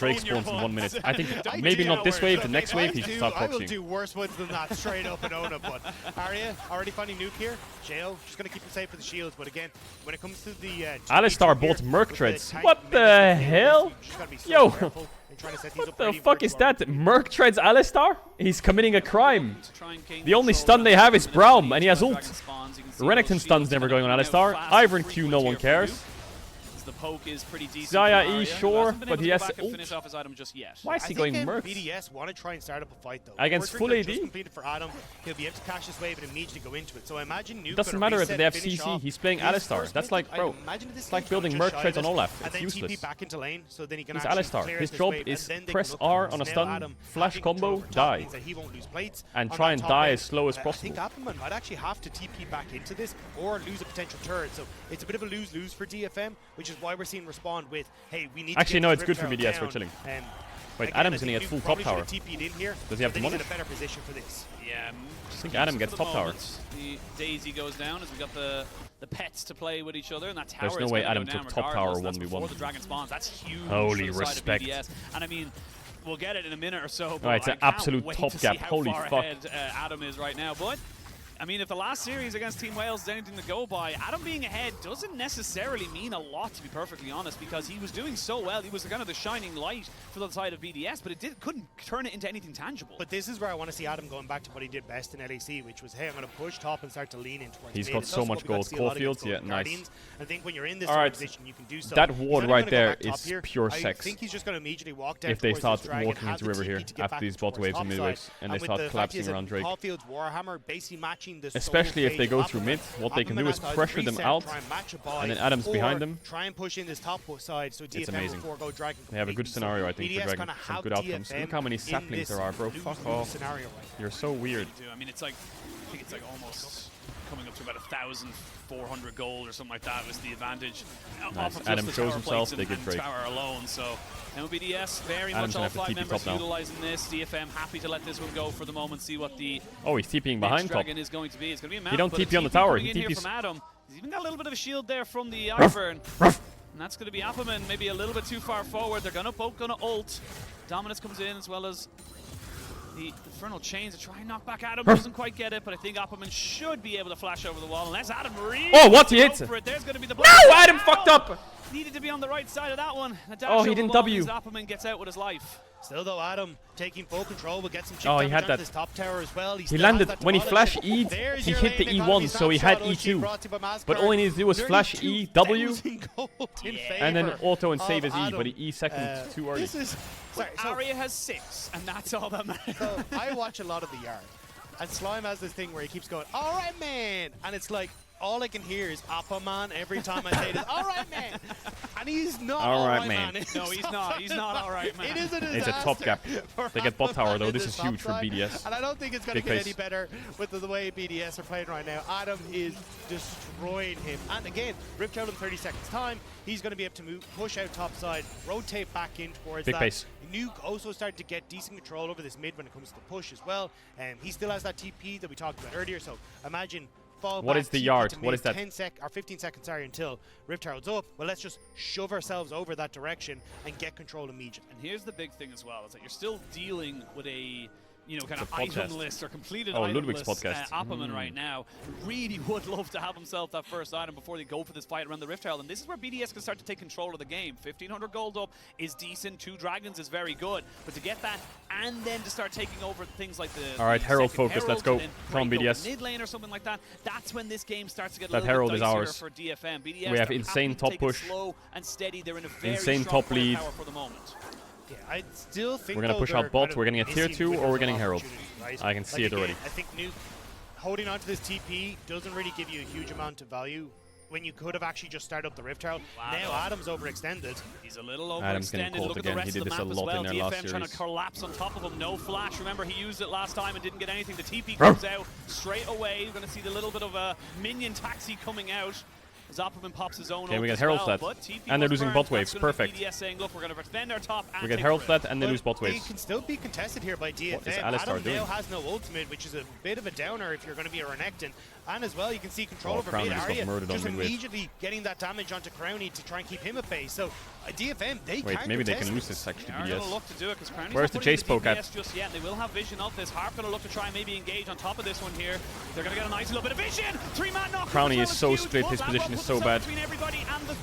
Drake spawns in 1 minute. I think maybe not this wave, the next wave he should start I will proxying. do worse ones than that straight up and own it, but Arya already finding nuke here. Jail, just gonna keep him safe for the shields, but again, when it comes to the Alistar bought Merc Treads. What the hell? Yo! What the fuck is that? Merc Treads Alistar? He's committing a crime. The only stun they have is Braum, and he has ult. Renekton stun's never going on Alistar. Ivern Q, no one cares. as the poke is pretty decent. Zaya from E, Aria, sure, who hasn't been but able he to has go back and ult. finish off his item just yet. Why is he I going think Merc? BDS want to try and start up a fight though. Against full Just AD? completed for Adam. He'll be able to catch this wave and immediately go into it. So I imagine Nuke Doesn't matter if they have CC. He's playing Alistar. That's like, bro. It's like building Merc trades on Olaf. It's useless. Back into lane, so then he can He's actually Alistar. clear His this job wave, is and then they press can look R at on a now stun, Adam flash having control combo, over top die. means that he won't lose plates And on try that and top die lane. as slow as I possible. think Appleman might actually have to TP back into this or lose a potential turret. So it's a bit of a lose-lose for DFM, which is why we're seeing Respond with, hey, we need Actually, to get no, this it's good for Rip BDS. Trail We're chilling. down. Wait, Again, Adam's I gonna think get full Nuke top probably tower. should have TP'd in here. Does he have but the then he's money? in a better position for this. Yeah, I think Adam gets top tower. The Daisy goes down as we got the pets to play with each other, and that tower There's no is way gonna Adam go down took top tower regardless. That's 1v1. before the dragon spawns. That's huge. Holy for the side of respect. BDS. And I mean, we'll get it in a minute or so. But Oh, it's I an can't absolute wait top to gap. see how Holy far fuck. ahead Adam is right now. But I mean, if the last series against Team Wales is anything to go by, Adam being ahead doesn't necessarily mean a lot, to be perfectly honest, because he was doing so well. He was kind of the shining light for the side of BDS, but it couldn't turn it into anything tangible. But this is where I want to see Adam going back to what he did best in LEC, which was, hey, I'm going to push top and start to lean in towards He's mid. got It's so also much what we got gold. to see a lot against Corfields, yeah, Golden nice. Guardians. I think when you're in this All sort right, of position, you can do so. that He's ward only right gonna go there back top is here. pure I sex. think he's just going to immediately walk down If they towards start this dragon, walking have into the river TP here to get after back these bot towards waves and mid topside. waves and they with start the fact collapsing is that around Drake. Caulfield's Warhammer basically matching the Especially if they go through mid, what they can do is pressure them out, and then Adam's behind them. Try and push in this top side, so DFM amazing. will forego Dragon. They have a good scenario, I think, for BDS Dragon. gonna Some have good outcomes. DFM Look how many in saplings there this are, bro. Fuck lose-lose off. scenario right now. You're so weird. I mean, it's like, I think it's like almost coming up to about 1,400 gold or something like that was the advantage. Nice. Off of Adam just the shows tower himself, plates they get and Drake. tower alone. So MBDS very Adam's much all gonna have to 5 TP members top now. utilizing this. DFM happy to let this one go for the moment. See what the Oh, he's TPing next behind top. dragon is going to be. It's going to be a map, He don't but a TP on the tower, coming he in here TPs from Adam. He's even got a little bit of a shield there from the Ivern. And that's going to be Appleman, maybe a little bit too far forward. They're both going to ult. Dominus comes in as well as the Infernal Chains to try and knock back Adam. Doesn't quite get it, but I think Appleman should be able to flash over the wall unless Adam really Oh, what? He goes hits it. for it. There's going to be the No, Adam fucked up. Needed to be on the right side of that one. A dash Oh, he over didn't the wall W. means Appleman gets out with his life. Still though, Adam taking full control will get some chip Oh, he damage had onto that. this top tower as well. He still landed, has that when he demolish. flash E'd, There's he your hit the lane economy E1, so he had snapshot, E2. brought to you by Mascard. But all he needs to do was flash E, W, 32,000 gold in and then favor auto and save of his E, Adam. but he E second too early. This is, sorry, so, Aria has 6, and that's all that matters. so I watch a lot of the yard, and Slime has this thing where he keeps going, all right, man, and it's like, all I can hear is Appa Man every time I say this. All right, man. And he's not all right, man. No, he's not. He's not all right, man. It is a disaster. It's a top gap. They get bot Appa tower, Man though. in This this is huge top for side. BDS. And I don't think it's going to Big get face. any better with the way BDS are playing right now. Adam is destroying him. And again, ripped out in 30 seconds time. He's going to be able to move, push out top side, rotate back in towards Big that. pace. Nuke also started to get decent control over this mid when it comes to the push as well. And he still has that TP that we talked about earlier. So imagine fall What back, is the TP yard? to What mid, is that? 15 seconds, sorry, until Rift Herald's up. Well, let's just shove ourselves over that direction and get control immediately. And here's the big thing as well, is that you're still dealing with a, you know, kind of It's a podcast. item list or completed Oh, item Ludwig's list. podcast. Appleman right now really would love to have himself that first item before they go for this fight around the Rift Herald. And this is where BDS can start to take control of the game. 1,500 gold up is decent. 2 dragons is very good. But to get that and then to start taking over things like the All right, the Herald second focus, Herald let's go. and then Come on, break over BDS. mid lane or something like that, that's when this game starts to get a That little Herald bit is dicier ours. for DFM. BDS, We have they're insane happy to top take it push. slow and steady. They're in a very Insane strong top lead. power for the moment. Yeah, I still think We're gonna though push they're out bot, kind of we're getting a tier missing 2, or windows we're of getting Herald. opportunity, right? I can see Like it already. again, I think Nuke holding on to this TP doesn't really give you a huge amount of value when you could have actually just started up the Rift Herald. Wow. Now Adam's overextended. He's a little Adam's getting overextended. caught Look at again. the rest He did of the this map a as lot well. in their DFM last trying to series. collapse on top of him. No flash. Remember, he used it last time and didn't get anything. The TP comes out straight away. You're going to see the little bit of a minion taxi coming out. Zoppelman pops his own. Okay, we ult get as Herald well, flat. but TP And they're was losing burned. bot That's waves. gonna be Perfect. BDS saying, look, we're going to defend our top and We get take Herald the flat, and they But lose bot They waves. can still be contested here by DFM. What is Alistar Adam doing? now has no ultimate, which is a bit of a downer if you're going to be a Renekton. And as well, you can see control Oh, over Crowney mid. just got Arya murdered on just mid-wave. immediately getting that damage onto Crowney to try and keep him at bay. So DFM, they Wait, can maybe they contest can lose this. this actually, They are going to BDS. look to do it because Crowney's Where's not the putting chase poke at? DPS just yet. They will have vision of this. Harp going to look to try and maybe engage on top of this one here. They're going to get a nice little bit of vision. 3-man knock. Crowney is so split. His position is is so bad. Between everybody and the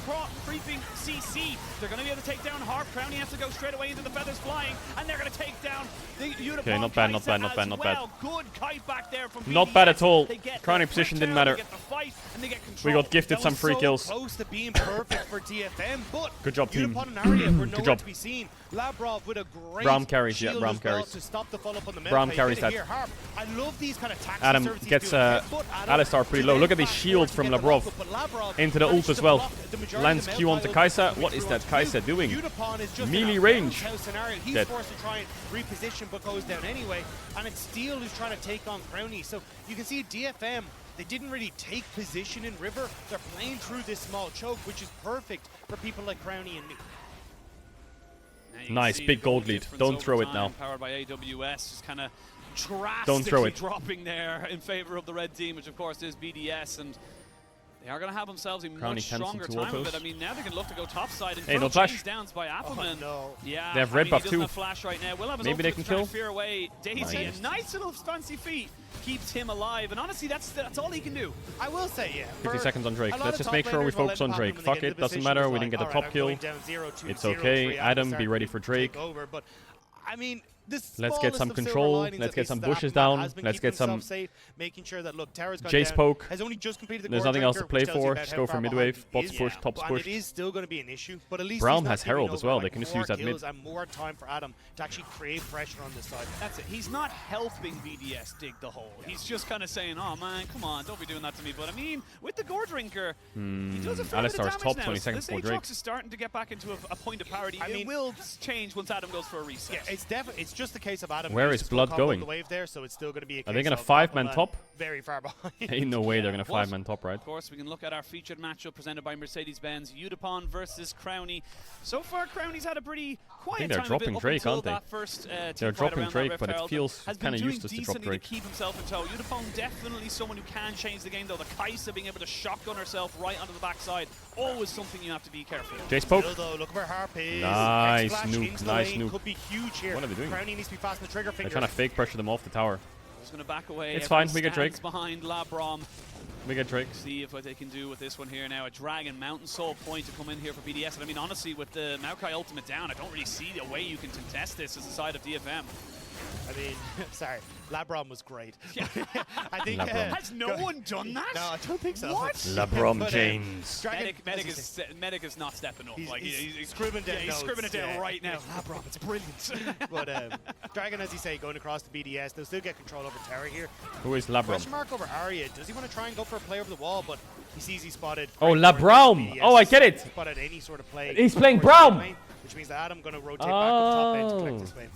creeping CC. They're going to be able to take down Harp. Crowny has to go straight away into the feathers flying, and they're going to take down the Unipon. Okay, not bad, not bad, not bad, not bad. Good kite back there from Not BDS. bad at all. They get Crowny the position didn't down, matter. they get the fight, and they get We control. got gifted some free kills. Close to being perfect for DFM, but Good job, team. Unipon and Arya were Good nowhere job. to be seen. Labrov with a great Braum carries, yeah, shield Braum as well carries. to stop the follow-up on the Braum mid carries play. that. Harp. I love these kind of taxi Adam services gets doing headbutt Adam Alistar pretty to low. then Look at the fast shield forward from to get Labrov. the lock-up, but Labrov Into the ult managed as to well. block the majority Lands of the Q onto Meltile Kai'Sa. ultimately What is through that on Kai'Sa two. doing? Unipon is just Melee in a range. roundhouse scenario. He's Dead. forced to try and reposition, but goes down anyway. And it's Steel who's trying to take on Crowny. So you can see DFM, they didn't really take position in River. They're playing through this small choke, which is perfect for people like Crowny and me. Nice, big gold lead. Don't throw it now. Powered by AWS, just kind of drastically Don't throw it. dropping there in favor of the red team, which of course is BDS, and they are going to have themselves a much cancels stronger two time of autos. it. I mean, now they can look to go top side and Hey, no throw flash. chains downs by Appleman. No. Yeah, They have red I mean, buff he doesn't too. have flash right now. Will have his Maybe they ultimate can to try kill. to fear away Daisy. Nice. A nice little fancy feat keeps him alive, and honestly, that's all he can do. I will say, yeah. 50 seconds on Drake. a lot Let's of just top make sure we laners will focus end on up Drake. happening when Fuck they it, get the doesn't position. matter. It's We didn't get the like, top alright, I'm kill. going down 0-2, It's 0-3, okay. Adam, start be ready for Drake. take over, but I mean, this Let's get smallest some of silver control. linings, Let's at get least, some that bushes Appleman down. has been Let's keeping get some himself safe, making sure that look, Tara's gone Jace down, poke. has only just completed the There's core nothing else to drinker, play which tells you for. about Just how go far for mid behind wave. he Bots is. push, tops And push. it is still going to be an issue, but at least Braum he's not has Herald giving as well. over, They like, can just more use that mid. kills and more time for Adam to actually create pressure on this side. That's it. He's not helping BDS dig the hole. He's just kind of saying, "Oh man, come on, don't be doing that to me." But I mean, with the Gore Drinker, he does a fair bit of Alistar's damage top, now. 20 So seconds this before Drake. Aatrox is starting to get back into a point of parity. I mean, it will change once Adam goes for a reset. Yeah, it's definitely just the case of Adam. Where uses is full Blood combo on going? The wave there, so it's still going to be a Are they case gonna of 5-man Appleman top? Very far behind. Ain't no way they're going to What? 5-man top, right? Of course, we can look at our featured matchup presented by Mercedes-Benz, Udipon versus Crowny. So far, Crowny's had a pretty quiet they're time dropping of it up Drake, until aren't they? that first They're team fight dropping around Drake, that but it Rift feels has kinda been doing useless to drop decently Drake. to keep himself in tow. Udipon definitely someone who can change the game, though. The Kai'Sa being able to shotgun herself right onto the backside, always something you have to be careful of. Jace poke. Still, though, look where Harp is. Nice X-Flash nuke, into nice lane nuke. Could be huge here. What are they doing? Crowny needs to be fast on the trigger They're finger. trying to fake pressure them off the tower. Just going to back away. It's fine, Everyone we get Drake. stands behind Labrom. We get Drake. See if what they can do with this one here now. A Dragon Mountain Soul point to come in here for BDS. And I mean, honestly, with the Maokai ultimate down, I don't really see a way you can contest this as a side of DFM. I mean, sorry, Labrom was great. I think Labrom. Has no one done that? No, I don't think so. What? LeBron But, James. Dragon, Medic is not stepping up. He's scribbling down he's scribbling it down notes, right now. Labrom, it's brilliant. But Dragon, as you say, going across the BDS, they'll still get control over Terra here. Who is Labrom? Question mark over Arya. Does he want to try and go for a play over the wall? But he sees he spotted. Oh, right towards Labrom. BDS. Oh, I get it. Spotted any sort of play. He's playing towards the Braum. lane, which means that Adam going to rotate back up top end to collect this wave.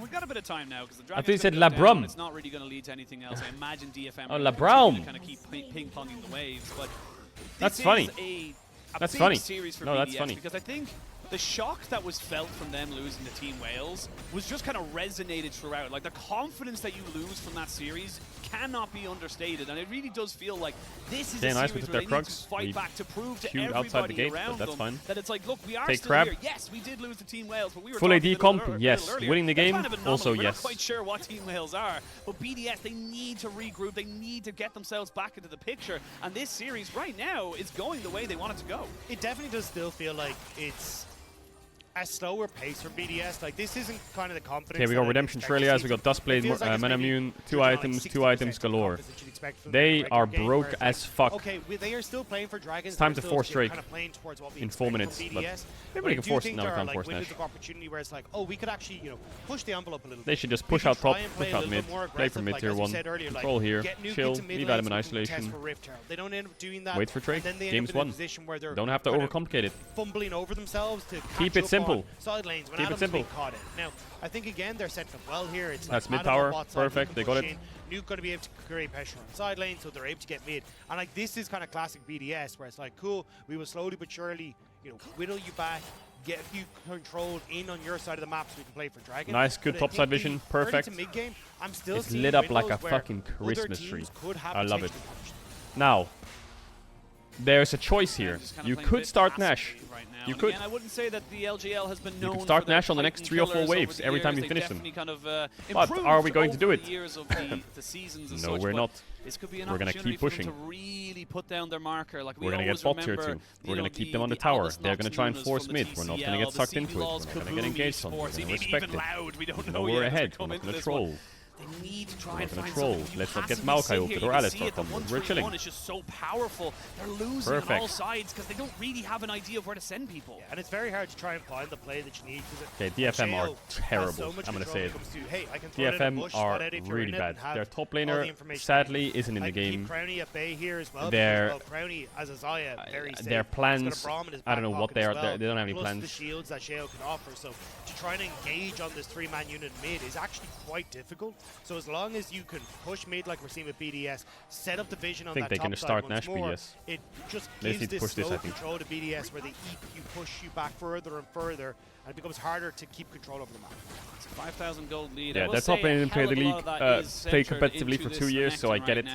We've got a bit of time now because the thought Dragon's you said gonna go Labrom. down. It's not really going to lead to anything else. I imagine DFM Oh, are Labrom. going to kind of keep ping-ponging the waves. But That's this funny. is a That's big funny. series for No, that's BDS funny. because I think the shock that was felt from them losing to Team Wales was just kind of resonated throughout. Like, the confidence that you lose from that series cannot be understated, and it really does feel like this is Okay, a nice, we series took where their they need to Krugs. fight We back to prove to queued everybody outside the gate, but around that's them fine. that it's like, look, we are Take still crab. here. Yes, we did lose to Team Wales, but we were Full talking AD a comp, little yes. earlier. Winning the They're game, kind of a anomaly. also We're yes. not quite sure what Team Wales are, but BDS, they need to regroup. They need to get themselves back into the picture, and this series right now is going the way they want it to go. It definitely does still feel like it's a slower pace for BDS. Like, this isn't kind of the confidence. Okay, we got that I'd Redemption expect to Shirleyas, see we from- got Dustblade, it feels like it's Mana maybe Immune, they're down like 60% two items of galore. confidence that you'd expect from They the are regular game, broke where it's as like, fuck. Okay, they are still playing for Dragons. It's time they're to still, force Drake kind of playing towards what we in 4 expect minutes, from but BDS. everybody I can do force it think now, we there are, can't like, force windows Nash. of opportunity where it's like, oh, we could actually, push the envelope a little bit. They should just We push could out try top, and play push a out little mid, bit more play for aggressive, mid like, tier as you 1, said earlier, like, control here, get nuke chill, into mid leave lane Adam in so we can test isolation. for Rift Herald. They don't end up doing that. Wait for Drake. And then they end Game's up in a won. position where they're Don't have to kind of overcomplicate it. fumbling over themselves to Keep catch it up simple. on side lanes when Keep it Adam's simple. being caught in. Now, I think again they're setting up well here. It's That's like mid Adam on tower. bot side, Perfect. he They can got push it. in. Nuke going to be able to create pressure on side lane, so they're able to get mid. And like, this is kind of classic BDS, where it's like, cool, we will slowly but surely, whittle you back, get a few controlled in on your side of the map so we can play for Dragon. Nice, good But I top think side the vision, early perfect. to mid game, I'm still It's seeing lit up like a windows where fucking other Christmas teams tree. could have I love it. potentially punished. Now, there's a choice here. You could start Nash. You could. I wouldn't say that the LGL has been known. You could start Nash on the next 3 or 4 waves every time you finish them. But are we going to do it? No, we're not. This could be an we're going to keep pushing. To really put down their marker. Like we're going to get bot tier 2. We're going to keep them on the tower. They're going to try and force mid. We're not going to get sucked into it. We're not going to get engaged on it. We're going to respect it. No, we're ahead. We're not going to troll. They need to try and find troll. Let's not get Maokai open or Alistar combo. We're chilling. It's just so powerful. They're losing on all sides because they don't really have an idea of where to send people. Yeah, and it's very hard to try and find the play that you need. Okay, DFM are terrible. I'm going to say it. DFM are really bad. Their top laner, sadly, isn't in the game. Their plans, I don't know what they are. They don't have any plans. The shields that Sheo can offer. So to try and engage on this 3-man unit mid is actually quite difficult. So as long as you can push mid like we're seeing with BDS, set up the vision on that top side once more, it just gives this slow control to BDS where they eat you, push you back further and further, and it becomes harder to keep control over the map. It's a 5,000 gold lead. Yeah, their top lane didn't play the league, play competitively for 2 years, so I get it.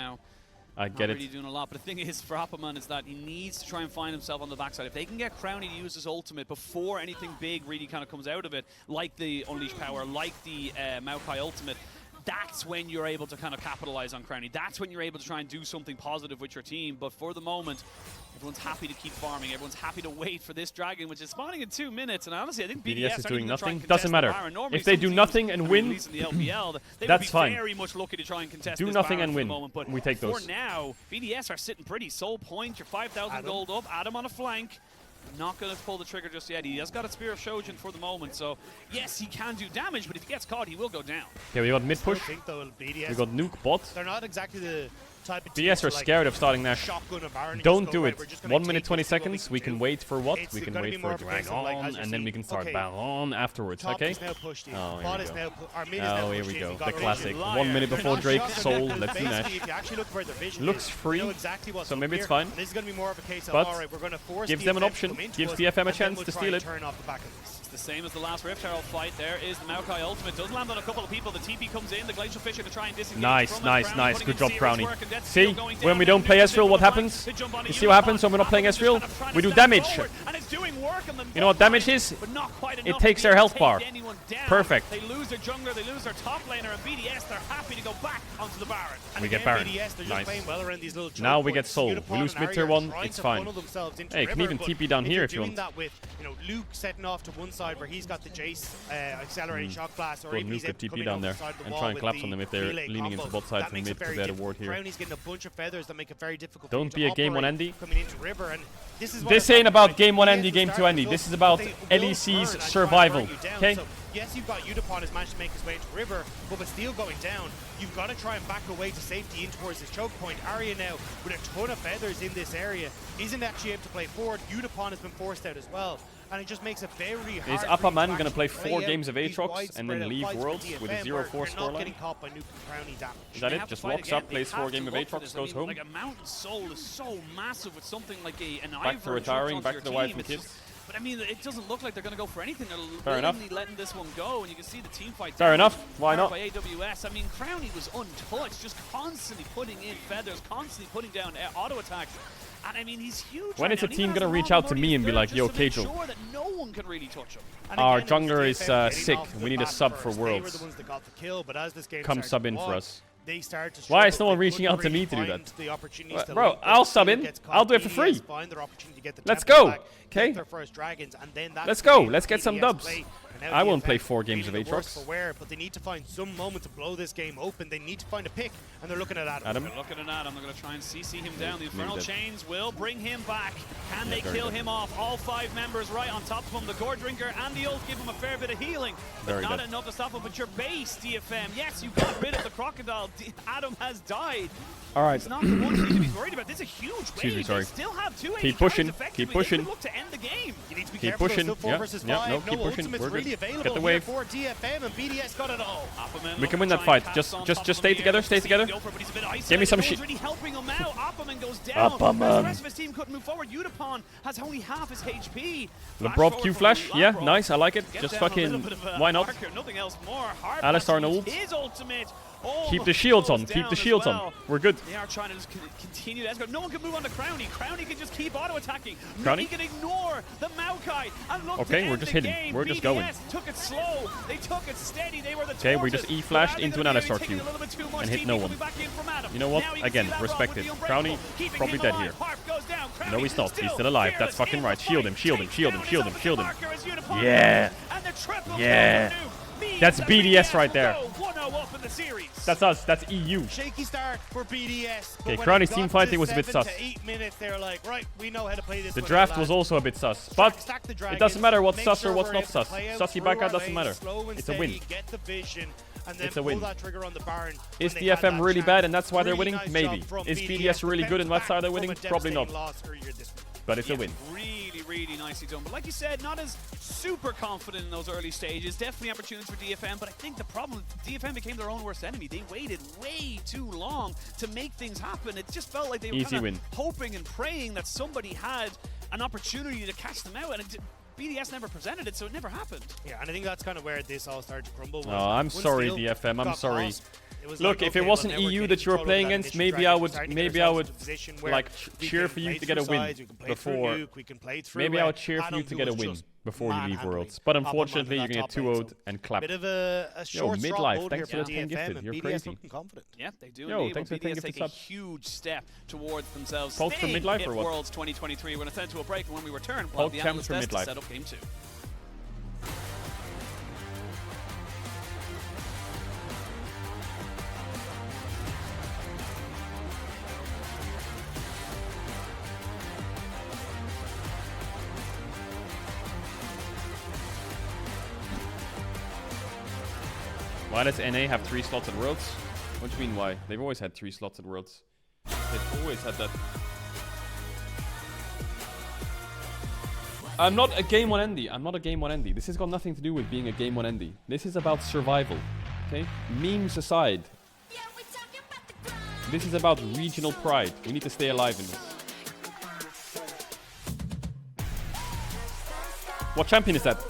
I get it. Really doing a lot, but the thing is for Opperman is that he needs to try and find himself on the backside. If they can get Crowny to use his ultimate before anything big really kind of comes out of it, like the Unleash Power, like the Maokai ultimate, that's when you're able to kind of capitalize on Crowny. That's when you're able to try and do something positive with your team. But for the moment, everyone's happy to keep farming. Everyone's happy to wait for this dragon, which is spawning in 2 minutes. And honestly, I think BDS is doing nothing. Doesn't matter. If they do nothing and win, that's fine. Very much lucky to try and contest do nothing and win. But we take those. For now, BDS are sitting pretty. Soul point, your 5,000 gold up. Adam on a flank. Not going to pull the trigger just yet. He has got a Spear of Shojin for the moment, so yes, he can do damage, but if he gets caught, he will go down. Okay, we got mid push. We got nuke bot. They're not exactly the type of BDS are scared of starting Nash. Don't do it. 1 minute 20 seconds. We can wait for what? We can wait for Dragon, and then we can start Baron afterwards. Okay. Oh, here we go. The classic. 1 minute before Drake. Soul. Let's do Nash. Looks free, so maybe it's fine. But gives them an option. Gives DFM a chance to steal it. It's the same as the last Rift Herald fight. There is the Maokai ultimate. Does land on a couple of people. The TP comes in. The Glacial Fisher to try and disengage. Nice. Good job, Crowny. See, when we don't play Ezreal, what happens? You see what happens when we're not playing Ezreal? We do damage. You know what damage is? It takes their health bar. Perfect. They lose their jungler, they lose their top laner, and BDS, they're happy to go back onto the Baron. We get Baron. Nice. Now we get Soul. We lose mid tier 1, it's fine. Hey, you can even TP down here if you want. That with, Luke setting off to one side where he's got the Jace accelerating shock blast, or even Nuke the TP down there and try and collapse on them if they're leaning into bot side from mid because they had a ward here. Getting a bunch of feathers that make it very difficult. Don't be a game 1 Andy. This ain't about game 1 Andy, game 2 Andy. This is about LEC's survival. Okay? So, yes, you've got Udapon has managed to make his way into River, but with Steel going down, you've got to try and back away to safety in towards his choke point. Arya now, with a ton of feathers in this area, isn't actually able to play forward. Udapon has been forced out as well. And it just makes it very hard. Is Upperman going to play 4 games of Aatrox and then leave Worlds with a 0-4 scoreline? Is that it? Just walks up, plays 4 games of Aatrox, goes home? Like a Mountain Soul is so massive with something like an back to retiring, back to the wife and kids. But I mean, it doesn't look like they're going to go for anything. They're willingly letting this one go, and you can see the team fight. Fair enough. Why not? By AWS. I mean, Crowny was untouched, just constantly putting in feathers, constantly putting down auto attacks. And I mean, he's huge. When is a team gonna reach out to me and be like, "Yo, Caedrel, sure that no one can really touch him." Our jungler is sick. We need a sub for Worlds. Come sub in for us. Why is no one reaching out to me to do that? Bro, I'll sub in. I'll do it for free. Let's go. Okay? Let's go. Let's get some dubs. I won't play 4 games of Aatrox. But they need to find some moment to blow this game open. They need to find a pick, and they're looking at Adam. They're looking at Adam. They're going to try and CC him down. The Infernal Chains will bring him back. Can they kill him off? All 5 members right on top of him. The Gore Drinker and the Ult give him a fair bit of healing, but not enough to stop him. But your base, DFM, yes, you got rid of the Crocodile. Adam has died. All right. It's not the one thing to be worried about. This is a huge wave. Sorry. They still have 2 keep pushing. Keep pushing. Look to end the game. You need to be keep careful. pushing. No, keep pushing. We're good. Get the wave. For DFM, and BDS got it all. We can win that fight. Just stay together. Stay together. Give me some shit. Really helping him out. Opperman goes down. The rest of his team couldn't move forward. Udapon has only half his HP. Lebrov Q flash. Yeah, nice. I like it. Just fucking. Why not? Nothing else more. Alistar no ult. His ultimate. Keep the shields on. Keep the shields on. We're good. They are trying to just continue to escalate. No one can move on to Crownie. Crownie can just keep auto-attacking. Crownie? He can ignore the Maokai. And look, Okay, we're just hitting. We're just going. BDS took it slow. They took it steady. They were the Okay, we just tortoise. E-flashed into an Alistar Taking Q a little bit too much and hit TP no coming one. back in from Adam. You know what? Now you can Again, see that respect Rob it. with the Crownie Unbreakable, keeping probably him dead alive. here. Harp goes down. No, he's not. He's still alive. That's fucking right. Shield him. Shield him. Shield him. Shield him. Shield him. Shield him. Yeah. Yeah. That's BDS right there. That's us. That's EU. Shaky start for BDS. Okay, Crownie's team fighting was a bit sus. 7 to 8 minutes, they're like, right, we know how to play this. The draft was also a bit sus, but it doesn't matter what's sus or what's not sus. Sussy backup doesn't matter. It's a win. It's a win. Is DFM really bad and that's why they're winning? Maybe. Is BDS really good and that's why they're winning? Probably not. But it's a win. Really nicely done. But like you said, not as super confident in those early stages. Definitely opportunities for DFM, but I think the problem, DFM became their own worst enemy. They waited way too long to make things happen. It just felt like they were kind of hoping and praying that somebody had an opportunity to catch them out, and BDS never presented it, so it never happened. Yeah, and I think that's kind of where this all started to crumble. Oh, I'm sorry, DFM. I'm sorry. Look, if it wasn't EU that you were playing against, maybe I would like cheer for you to get a win before. Maybe I would cheer for you to get a win before you leave Worlds. But unfortunately, you're gonna get 2-0'd and clap. Bit of a Yo, midlife, thanks for the 10 gifted. You're crazy. Yeah, they do. Yo, thanks for the 10 BDS gifted take a subs. huge step towards themselves. Pulse from midlife or what? Worlds 2023. We're gonna send to a break, and when we return, we'll have the Pulse analyst from test to midlife. set up game 2. Why does NA have 3 slots at Worlds? What do you mean why? They've always had 3 slots at Worlds. They've always had that. I'm not a game 1 Endy. I'm not a game 1 Endy. This has got nothing to do with being a game 1 Endy. This is about survival. Okay? Memes aside. This is about regional pride. We need to stay alive in this. What champion is that?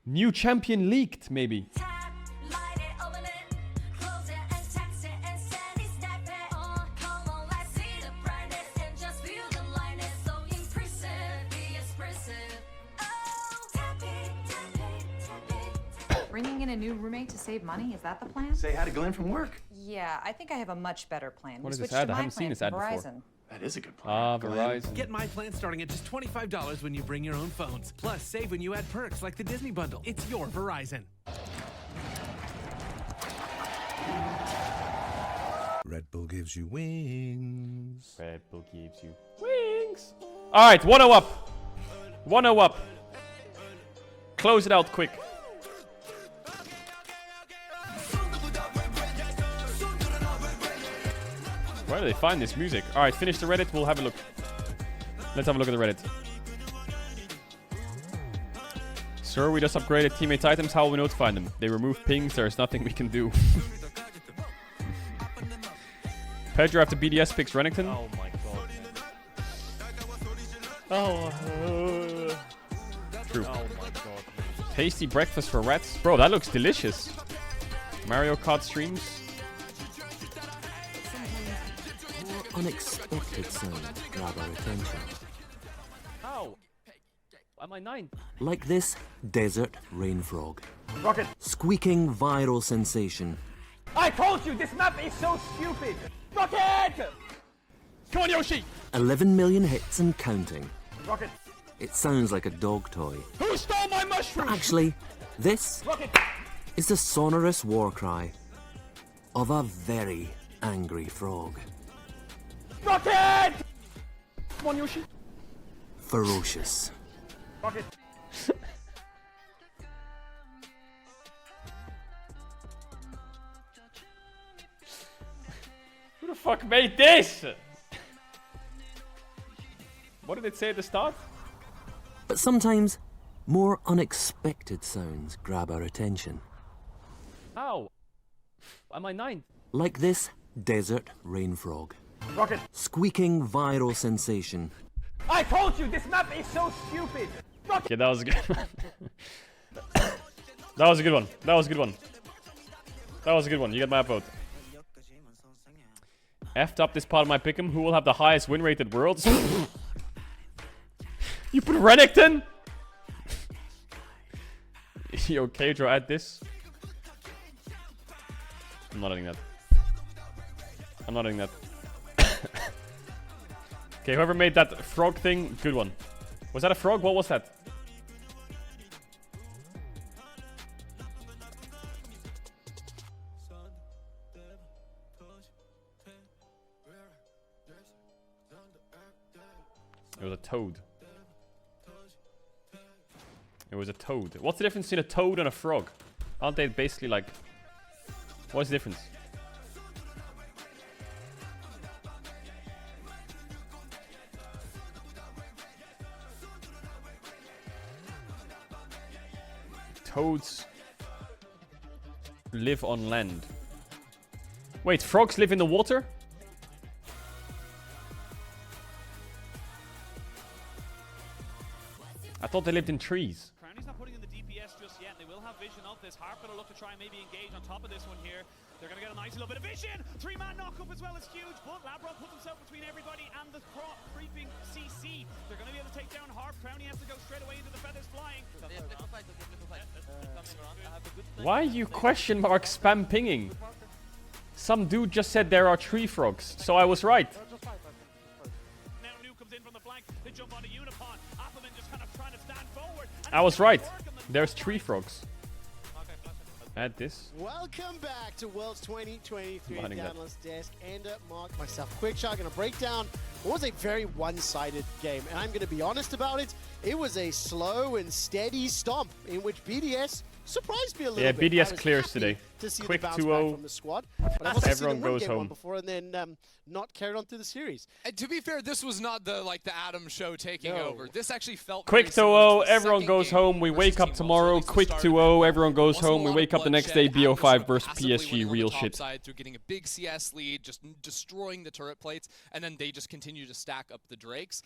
New champion leaked, maybe. Bringing in a new roommate to save money, is that the plan? Say hi to Glenn from work. Yeah, I think I have a much better plan. What is this Switched ad? to I my haven't seen plan this from ad before. Verizon. That is a good plan. Ah, Verizon. Get my plan starting at just $25 when you bring your own phones. Plus, save when you add perks like the Disney Bundle. It's your Verizon. Red Bull gives you wings. Red Bull gives you wings. All right, 1-0 up. 1-0 up. Close it out quick. Where do they find this music? All right, finish the Reddit. We'll have a look. Let's have a look at the Reddit. Sir, we just upgraded teammate items. How will we notify them? They removed pings. There's nothing we can do. Pedro after BDS picks Renekton. Oh my god. Oh. True. Oh my god. Tasty breakfast for rats. Bro, that looks delicious. Mario Kart streams. More unexpected sounds grab our attention. How? Am I 9? Like this desert rain frog. Rocket. Squeaking viral sensation. I told you, this map is so stupid! Rocket! Come on, Yoshi! 11 million hits and counting. Rocket. It sounds like a dog toy. Who stole my mushroom? Actually, this Rocket. is the sonorous war cry of a very angry frog. Rocket! Come on, Yoshi. Ferocious. Rocket. Who the fuck made this? What did it say at the start? But sometimes, more unexpected sounds grab our attention. How? Am I 9? Like this Desert Rain Frog. Rocket. Squeaking viral sensation. I told you, this map is so stupid. Okay, that was a good one. That was a good one. That was a good one. That was a good one. You get my vote. F'd up this part of my pick'em. Who will have the highest win rate at Worlds? You put Renekton? Yo, Caedrel, add this. I'm not adding that. I'm not adding that. Okay, whoever made that frog thing, good one. Was that a frog? What was that? It was a toad. It was a toad. What's the difference between a toad and a frog? Aren't they basically like... What's the difference? Toads live on land. Wait, frogs live in the water? I thought they lived in trees. Crownie's not putting in the DPS just yet. They will have vision of this. Harp gonna look to try and maybe engage on top of this one here. They're gonna get a nice little bit of vision. 3-man knock-up as well is huge, but Labron put himself between everybody and the creeping CC. They're gonna be able to take down Harp. Crownie has to go straight away into the feathers flying. Why are you question mark spam pinging? Some dude just said there are tree frogs, so I was right. Now Nuke comes in from the flank. They jump onto Unipon. Appleman just kind of trying to stand forward. I was right. There's tree frogs. Add this. Welcome back to Worlds 2023 I'm at the that. Analyst Desk. And Mark, myself, Quickshot, going to break down what was a very one-sided game. And I'm going to be honest about it. It was a slow and steady stomp in which BDS surprised me a little bit. Yeah, BDS clears today. To see Quick the bounce 2-0. back from the squad. But I've also Everyone seen them win goes game one home. before and then not carried on through the series. And to be fair, this was not the Adam show taking over. This actually felt Quick very similar 2-0, to the everyone second goes game home, we versus wake up Team tomorrow, Wolves, at quick least the start of 2-0, it. everyone goes Wasn't a home, we lot wake of up the next day, bloodshed. Adam was sort BO5 of versus passively PSG, winning on real the top shit. side through getting a big CS lead, just destroying the turret plates, and then they just continue to stack up the Drakes.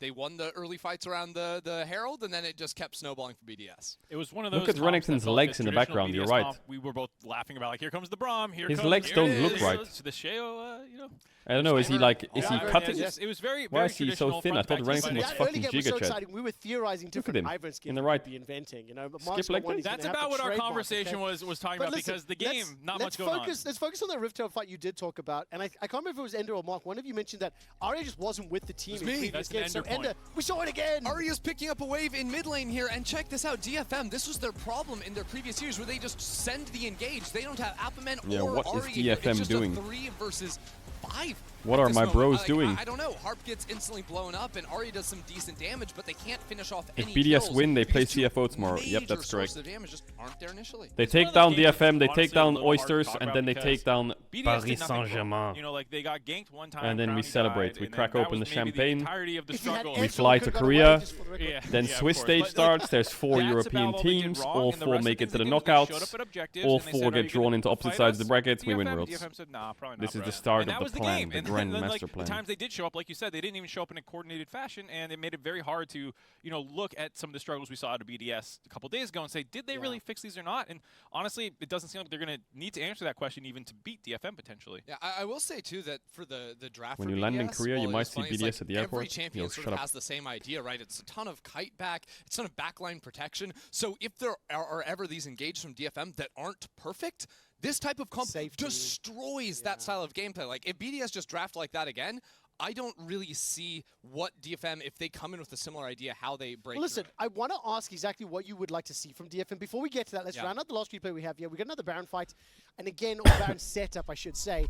They won the early fights around the Herald, and then it just kept snowballing for BDS. It was one of those. Look at Renekton's legs in the background, you're right. We were both laughing about, like, here comes the Braum, here His comes... legs don't look right. To the Sheo, you know. I don't know, is he like, is he cutting? It was very, Why very is he so traditional thin? I thought front-to-back Renekton team was fight. fucking Early game was so Giga Chad. exciting. We were theorizing Look at different him, Ivern skins in the we right. could be inventing. You know, but Skip Mark's got like one this? he's That's gonna have about to what our trademark, conversation okay? was talking But about, listen, because the game, not much going on. Let's focus on the Rift Tail fight you did talk about, and I can't remember if it was Ender or Mark. One of you mentioned that Arya just wasn't with the team in previous That's an games. So Ender point. Ender, we saw it again. Arya's picking up a wave in mid lane here, and check this out, DFM, this was their problem in their previous years where they just send the engage. They don't have Appleman Yeah, or what is Arya here. DFM It's just doing? a 3 versus 5. What at are this my moment. bros doing? I don't know. Harp gets instantly blown up, and Arya does some decent damage, but they can't finish off If any BDS kills win, they play because two CFO tomorrow. Yep, major that's correct. sources of damage just aren't there initially. They It's one take of down those games DFM, they honestly take down a little hard to Oysters, talk and about then they because take down BDS did Paris nothing wrong. Saint-Germain. You know, like, they got ganked one time, And then we Crownie celebrate. died, We and crack then that open the was maybe champagne. The entirety of the If you had struggle. We Edge, fly could've to got away, Korea. just for the record. Yeah, Then yeah, of Swiss course. stage But, starts. There's 4 that's European about what they did teams. wrong, All and the 4 rest make of it to the things they showed up knockouts. at objectives, All and they 4 said, "Are get you drawn gonna into opposite fight sides of us?" the brackets. We win DFM Worlds. said, nah, probably not, This is bro. the start And of that the was plan, game. the And grand then, master like, plan. The times they did show up, like you said, they didn't even show up in a coordinated fashion, and it made it very hard to, you know, look at some of the struggles we saw out of BDS a couple days ago and say, did they really fix these or not? And honestly, it doesn't seem like they're going to need to answer that question even to beat DFM potentially. Yeah, I will say too that for the draft When for you land in BDS, Korea, you well, might it's see funny, it's BDS like at the airport. Every champion Yo, sort shut of up. has the same idea, right? It's a ton of kite back, it's a ton of backline protection. So if there are ever these engages from DFM that aren't perfect, this type of comp destroys that style of gameplay. Like if BDS just draft like that again, I don't really see what DFM, if they come in with a similar idea, how they break Well, listen, through. I want to ask exactly what you would like to see from DFM. Before we get to that, let's round out the last replay we have here. We got another Baron fight, and again, or Baron setup, I should say.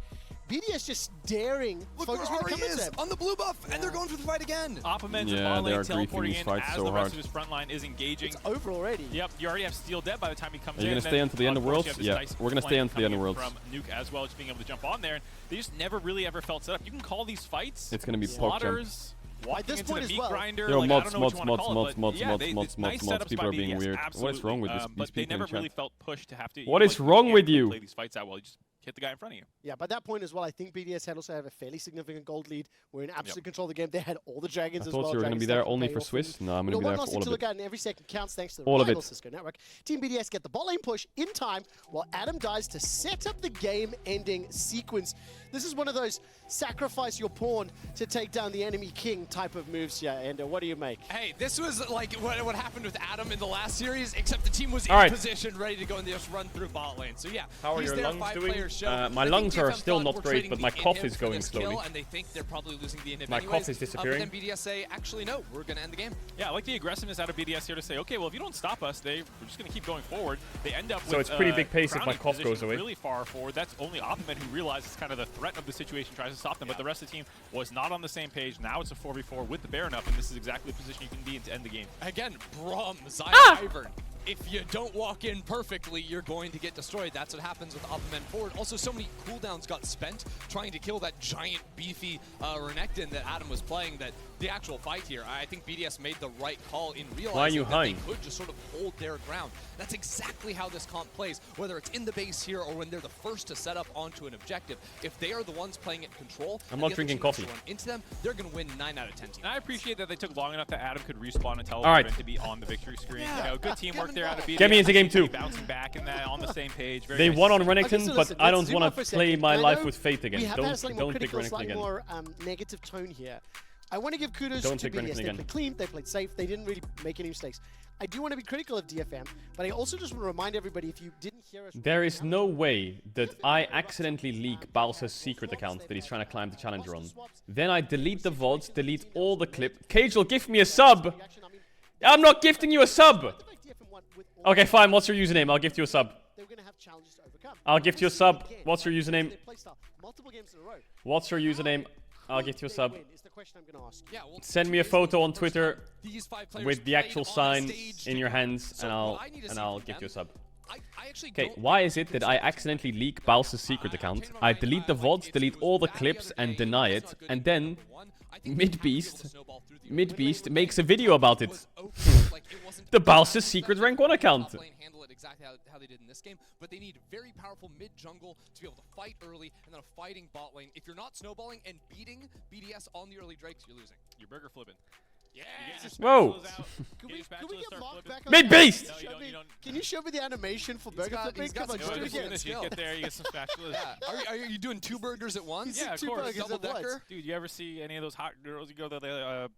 BDS just daring. Look where Ari is on the blue buff, and they're going for the fight again. Opperman's Yeah, bot they lane are griefing teleporting these in fights as so the rest hard. of his front line is engaging. It's over already. Yep, you already have Steel dead by the time he comes Are you in. gonna stay until the end of Worlds? Unfortunately, you have Yeah, this nice we're gonna stay flank until the end of coming in Worlds. From Nuke as well, just being able to jump on there. And they just never really ever felt set up. You can call these fights. It's gonna be slaughters. Walking this into point the as meat well. grinder. Yo, like, I mods, don't know what you wanna mods, call it, mods, but mods, yeah, mods, they- mods, nice mods. setups People by are being BDS, weird. What is absolutely. wrong with these But they people in never chat? really felt pushed to have to. What is wrong with you? Play these fights out well. You just hit the guy in front of you. Yeah, by that point as well, I think BDS had also have a fairly significant gold lead. We're in absolute control of the game. They had all the dragons as well. I thought you were going to be there only for Swiss. No, I'm going to be there for all of it. And every second counts thanks to the all of rival Cisco network. Team BDS get the bot lane push in time while Adam dies to set up the game-ending sequence. This is one of those sacrifice your pawn to take down the enemy king type of moves here. And what do you make? Hey, this was like what happened with Adam in the last series, except the team was in position, ready to go and just run through bot lane. So yeah, how are your lungs doing? My lungs are still not great, but my cough is going slowly. And they think they're probably losing the inhib my cough is disappearing. But then BDS say, actually no, we're going to end the game. Yeah, I like the aggressiveness out of BDS here to say, okay, well if you don't stop us, we're just going to keep going forward. They end up with it's pretty big pace if my cough goes away. Really far forward. That's only Optimen who realizes kind of the threat of the situation, tries to stop them, but the rest of the team was not on the same page. Now it's a 4v4 with the Baron up, and this is exactly the position you can be in to end the game. Again, Braum, Zaya, Ivern. If you don't walk in perfectly, you're going to get destroyed. That's what happens with Optimen forward. Also, so many cooldowns got spent trying to kill that giant, beefy Renekton that Adam was playing that the actual fight here, I think BDS made the right call in realizing that they could just sort of hold their ground. That's exactly how this comp plays, whether it's in the base here or when they're the first to set up onto an objective. If they are the ones playing it control, I'm not drinking coffee. Into them, they're going to win 9 out of 10 teams. And I appreciate that they took long enough that Adam could respawn and tell everyone to be on the victory screen. Yeah. You know, good teamwork there out of BDS. Get me into game 2. Bouncing back and on the same page. They won on Renekton, but I don't want to play my life with Fate again. Don't pick Renekton again. More negative tone here. I want to give kudos to BDS. They played clean, they played safe, they didn't really make any mistakes. I do want to be critical of DFM, but I also just want to remind everybody, if you didn't hear us... There is no way that I accidentally leak Balsa's secret account that he's trying to climb the challenger on. Then I delete the VODs, delete all the clip. Caedrel, give me a sub! I'm not gifting you a sub! Okay, fine, what's your username? I'll gift you a sub. I'll gift you a sub. What's your username? What's your username? I'll gift you a sub. Send me a photo on Twitter with the actual sign in your hands, and I'll give you a sub. Okay, why is it that I accidentally leak Balsa's secret account? I delete the VODs, delete all the clips, and deny it, and then Midbeast makes a video about it. The Balsa's secret rank 1 account. Exactly how they did in this game, but they need very powerful mid-jungle to be able to fight early and then a fighting bot lane. If you're not snowballing and beating BDS on the early drakes, you're losing. You're burger flipping. Yeah. Whoa. Can we get Mark back on Mid-beast! No, can you show me the animation for burger flipping? Come on, do it again. You get there, you get some spatulas. Are you doing 2 burgers at once? Yeah, of course. Double decker. Dude, you ever see any of those hot girls? You go there,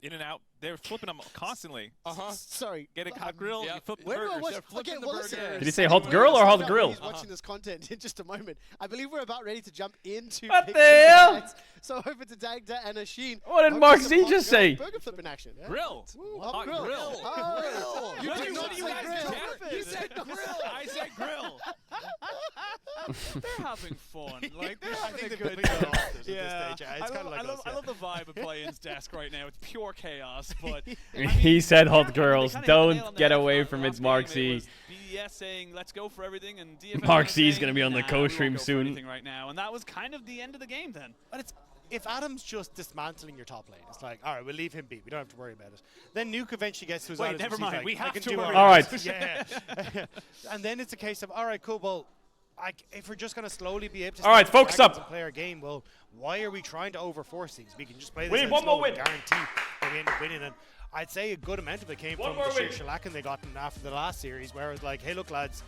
in and out. They're flipping them constantly. Sorry. Get a hot grill. Yeah. You flip the Where do I burgers. watch? Okay, well, listen. Did he say hot girl or hot grill? He's watching this content in just a moment. I believe we're about ready to jump into. What the hell? So over to Dagda and Asheen. What did Mark Z just say? Burger flip in action. Yeah? Grill. Hot grill. Oh, you did not say grill. You said grill. I said grill. They're having fun. Like, they're I think having a they've good been time. Yeah, it's kind of like I love the vibe of Play-In's desk right now. It's pure chaos, but... He said hot girls. Don't get away from it, Mark Z. BDS saying, let's go for everything, and DFM Mark Z is going to be on the co-stream soon. Right now, and that was kind of the end of the game then. But it's... If Adam's just dismantling your top lane, it's like, all right, we'll leave him be. We don't have to worry about it. Then Nuke eventually gets to his Wait, never mind. We have to worry. All right. Yeah. And then it's a case of, all right, cool, well, if we're just going to slowly be able to focus up. And play our game, well, why are we trying to overforce things? We can just play this. We need one more win. Guarantee that we end up winning. And I'd say a good amount of it came from the sheer shellacking they got after the last series, where it was like, hey, look, lads,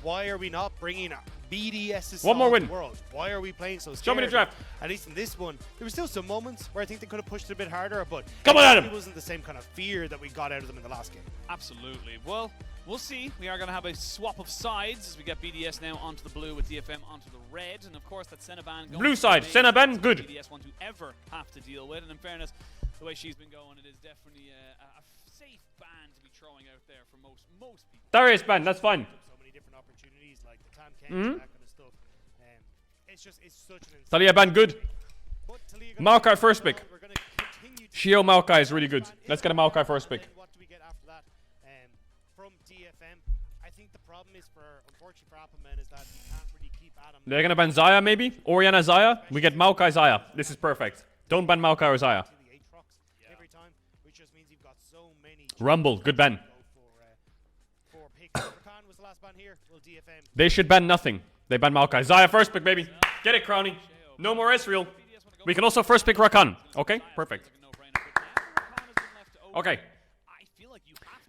why are we not bringing BDS's one more win? World? Why are we playing so scared? Show me the draft. At least in this one, there were still some moments where I think they could have pushed it a bit harder, but come on, Adam. It wasn't the same kind of fear that we got out of them in the last game. Absolutely. Well, we'll see. We are going to have a swap of sides as we get BDS now onto the blue with DFM onto the red, and of course that Senaban going blue side. Senaban, good. BDS want to ever have to deal with, and in fairness, the way she's been going, it is definitely a safe ban to be throwing out there for most people. Darius ban, that's fine. So many different opportunities like the Tam Ken, that kind of stuff. It's such an Talia ban, good. Maokai first pick. Shio Maokai is really good. Let's get a Maokai first pick. What do we get after that? From DFM, I think the problem is unfortunately for Appleman is that you can't really keep Adam. They're gonna ban Zaya maybe? Oriana Zaya? We get Maokai Zaya. This is perfect. Don't ban Maokai or Zaya. Every time, which just means you've got so many. Rumble, good ban. For pick. Was the last ban here? Well, DFM. They should ban nothing. They ban Maokai. Zaya first pick, baby. Get it, Crowny. No more Ezreal. We can also first pick Rakan. Okay, perfect. Okay.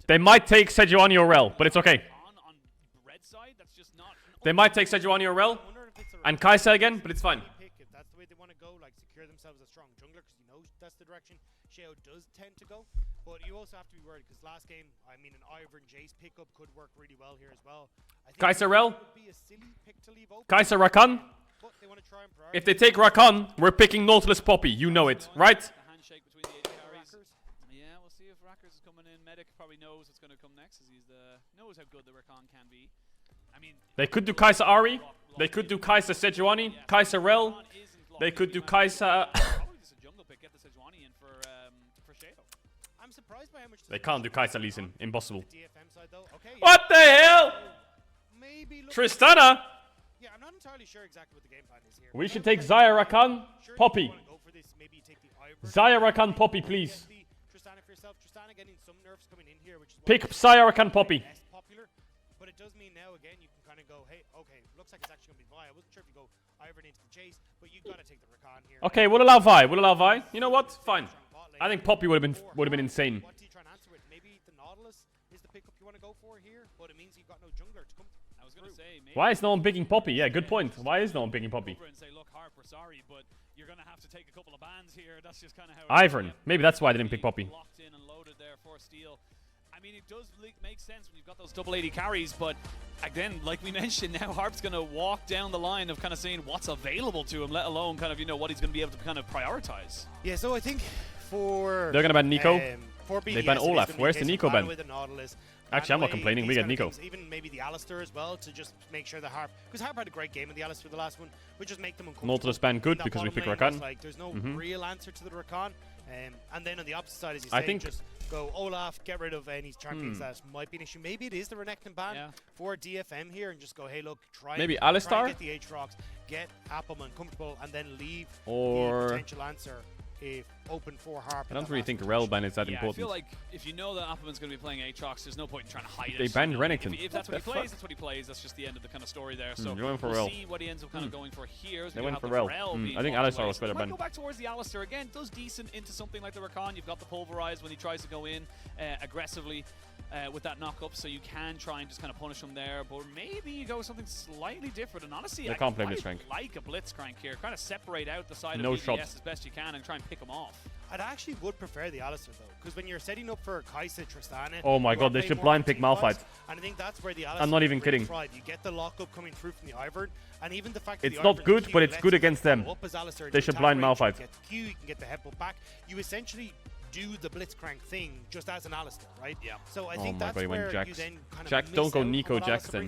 They might take Sejuani or Rel, but it's okay. They might take Sejuani or Rel and Kai'Sa again, but it's fine. If that's the way they want to go, like secure themselves a strong jungler, because you know that's the direction Sheo does tend to go. But you also have to be worried, because last game, I mean, an Ivern Jace pickup could work really well here as well. Kai'Sa Rel. Kai'Sa Rakan. If they take Rakan, we're picking Nautilus Poppy. You know it, right? Yeah, we'll see if Rackers is coming in. Medic probably knows what's going to come next, as he's knows how good the Rakan can be. I mean, they could do Kai'Sa Ahri. They could do Kai'Sa Sejuani. Kai'Sa Rel. They could do Kai'Sa. I'm surprised by how much they can't do Kai'Sa Lee Sin. Impossible. What the hell? Tristana. Yeah, I'm not entirely sure exactly what the game plan is here. We should take Zaya Rakan, Poppy. Zaya Rakan, Poppy, please. Tristana getting some nerfs coming in here, which is pick Zaya Rakan, Poppy. Popular, but it does mean now again you can kind of go, hey, okay, looks like it's actually gonna be Vi. I wasn't sure if you go Ivern into the chase, but you've got to take the Rakan here. Okay, we'll allow Vi. We'll allow Vi. You know what? Fine. I think Poppy would have been insane. What's he trying to answer with? Maybe the Nautilus is the pickup you want to go for here, but it means you've got no jungler to come. I was gonna say, why is no one picking Poppy? Yeah, good point. Why is no one picking Poppy? And say, look, Harper, sorry, but you're gonna have to take a couple of bans here. That's just kind of how. Ivern. Maybe that's why I didn't pick Poppy. Locked in and loaded there for steal. I mean, it does make sense when you've got those double 80 carries, but again, like we mentioned, now Harp's going to walk down the line of kind of saying what's available to him, let alone kind of, you know, what he's going to be able to kind of prioritize. Yeah, so I think for... They're going to ban Nico. For BDS, they ban Olaf. Where's the Nico ban? Actually, I'm not complaining. We get Nico. Even maybe the Alistar as well, to just make sure the Harp... Because Harp had a great game in the Alistar the last one, would just make them uncomfortable. Nautilus ban good because we pick Rakan. Like, there's no real answer to the Rakan. And then on the opposite side, as you say, just go Olaf, get rid of any champions that might be an issue. Maybe it is the Renekton ban for DFM here, and just go, hey, look, try maybe and Alistar? Get the Aatrox, get Appleman comfortable, and then leave or the potential answer if open for Harp. I don't really think Rel ban is that important. I feel like if you know that Appleman's going to be playing Aatrox, there's no point in trying to hide it. They banned Renekton. If that's what he plays, that's what he plays. That's just the end of the kind of story there. So we'll Rel. See what he ends up kind of going for here. They went for Rel. I think Alistar was better ban. Go back towards the Alistar again. Does decent into something like the Rakan. You've got the Pulverize when he tries to go in aggressively with that knock-up, so you can try and just kind of punish him there. But maybe you go with something slightly different. And honestly, I can't play Blitzcrank. Like a Blitzcrank here. Kind of separate out the side of BDS as best you can and try and pick him off. I actually would prefer the Alistar though, because when you're setting up for Kai'Sa, Tristana, oh my god, they should blind pick Malphite. And I think that's where the Alistar I'm not even kidding. You get the lockup coming through from the Ivern, and even the fact that it's not good, but it's good against them. They should blind Malphite. You get the Q, you can get the headbutt back. You essentially do the Blitzcrank thing just as an Alistar, right? Yeah. So I think that's where you then kind of Jax, don't go Nico Jax then.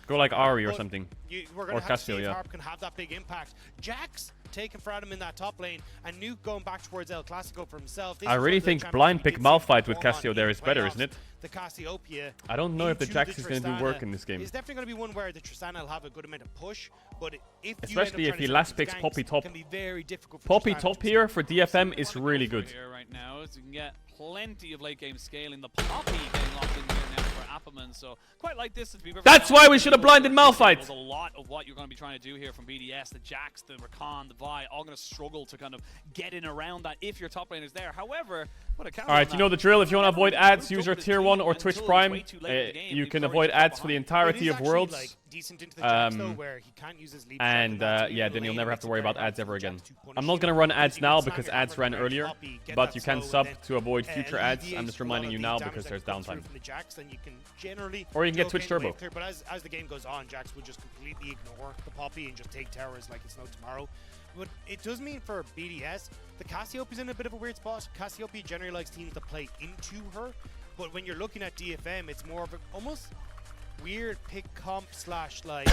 Go like Ahri or something. We're going to have to see if Harp can have that big impact. Jax taken for Adam in that top lane, and Nuke going back towards El Clasico for himself. I really think blind pick Malphite with Cassio there is better, isn't it? The Cassiopeia. I don't know if the Jax is going to do work in this game. It's definitely going to be one where the Tristana will have a good amount of push, but especially if he last picks Poppy top. Can be very difficult for Poppy top here for DFM is really good. Here right now, so you can get plenty of late game scaling. The Poppy getting locked in here now for Appleman, so quite like this. That's why we should have blinded Malphite. There's a lot of what you're going to be trying to do here from BDS. The Jax, the Rakan, the Vi, all going to struggle to kind of get in around that if your top lane is there. However, what a counter. All right, you know the drill. If you want to avoid ads, use your tier 1 or Twitch Prime. You can avoid ads for the entirety of Worlds. And yeah, then you'll never have to worry about ads ever again. I'm not going to run ads now because ads ran earlier, but you can sub to avoid future ads. I'm just reminding you now because there's downtime. Or you can get Twitch Turbo. But as the game goes on, Jax will just completely ignore the Poppy and just take towers like it's no tomorrow. But it does mean for BDS, the Cassiopeia's in a bit of a weird spot. Cassiopeia generally likes teams to play into her, but when you're looking at DFM, it's more of an almost weird pick comp slash like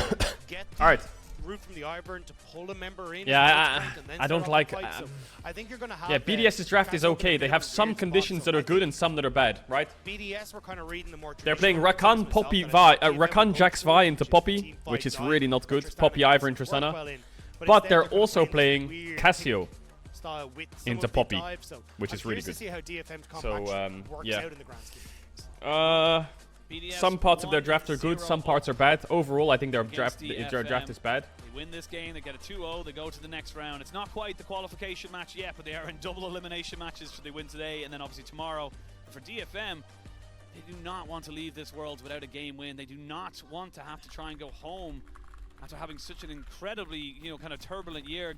get the route from the Ivern to pull a member in. Yeah, I don't like. So I think you're gonna have. Yeah, BDS's draft is okay. They have some conditions that are good and some that are bad, right? BDS were kind of reading the more. They're playing Rakan, Poppy, Vi, Rakan, Jax, Vi into Poppy, which is really not good. Poppy, Ivern, Tristana. But they're also playing Cassio into Poppy, which is really good. So, yeah. Some parts of their draft are good, some parts are bad. Overall, I think their draft is bad. They win this game, they get a 2-0, they go to the next round. It's not quite the qualification match yet, but they are in double elimination matches should they win today and then obviously tomorrow. For DFM, they do not want to leave this world without a game win. They do not want to have to try and go home after having such an incredibly, kind of turbulent year,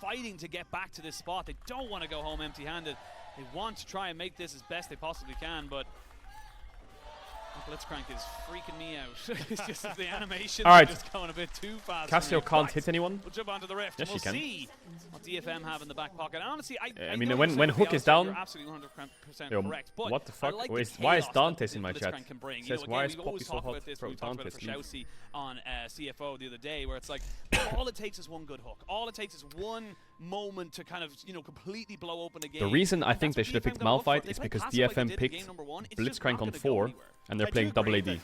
fighting to get back to this spot. They don't want to go home empty-handed. They want to try and make this as best they possibly can, but Blitzcrank is freaking me out. It's just the animations are just going a bit too fast. Cassio can't hit anyone. We'll jump onto the rift. Yes, We'll she can. see what DFM have in the back pocket. And honestly, I mean, when Hook is down, you're absolutely 100% yo, correct. But what the fuck? like Why is chaos Dante's that in my chat? Bring. Says, Again, why is we Poppy always so talk hot? about this. Bro, We talked about it for Dante's leave. Shousey on CFO the other day, where it's like all it takes is one good hook. All it takes is one moment to kind of completely blow open a game. The reason I think they should have picked Malphite is because DFM picked Blitzcrank on 4 and they're playing double AD. If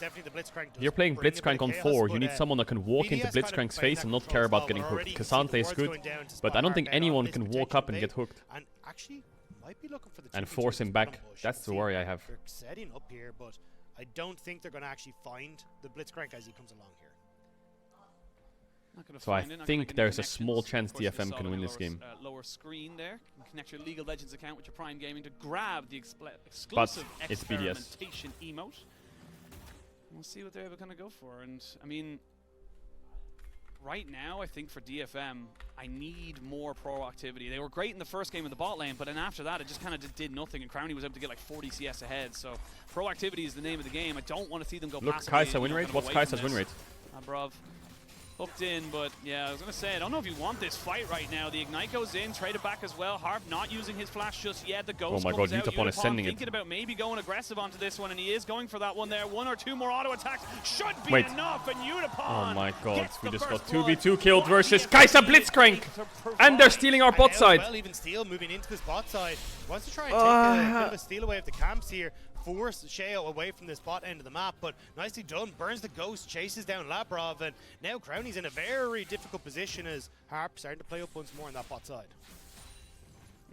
you're playing Blitzcrank on 4, you need someone that can walk into Blitzcrank's face and not care about getting hooked. Cassante is good, but I don't think anyone can walk up and get hooked and force him back. That's the worry I have. They're setting up here, but I don't think they're going to actually find the Blitzcrank as he comes along here. So I think there's a small chance DFM can win this game. Lower screen there. You can connect your League of Legends account with your Prime Gaming to grab the exclusive experimentation emote. We'll see what they're going to go for. And I mean, right now, I think for DFM, I need more proactivity. They were great in the first game in the bot lane, but then after that, it just kind of did nothing. And Crownie was able to get like 40 CS ahead. So proactivity is the name of the game. I don't want to see them go. Look, Kai'Sa win rate. What's Kai'Sa's win rate? Bruv. Hooked in, but yeah, I was going to say, I don't know if you want this fight right now. The Ignite goes in, trade it back as well. Harp not using his flash just yet. The Ghost comes out. Utapon is sending thinking about maybe going aggressive onto this one, and he is going for that one there. One or two more auto attacks should be enough, and Utapon Oh my god, we just got 2v2 killed versus Kai'Sa Blitzcrank! And they're stealing our bot side. Well, even Steel moving into this bot side. Wants to try and take a bit of a steal away of the camps here. Force Sheo away from this bot end of the map, but nicely done. Burns the Ghost, chases down Labrov, and now Crownie's in a very difficult position as Harp starting to play up once more on that bot side.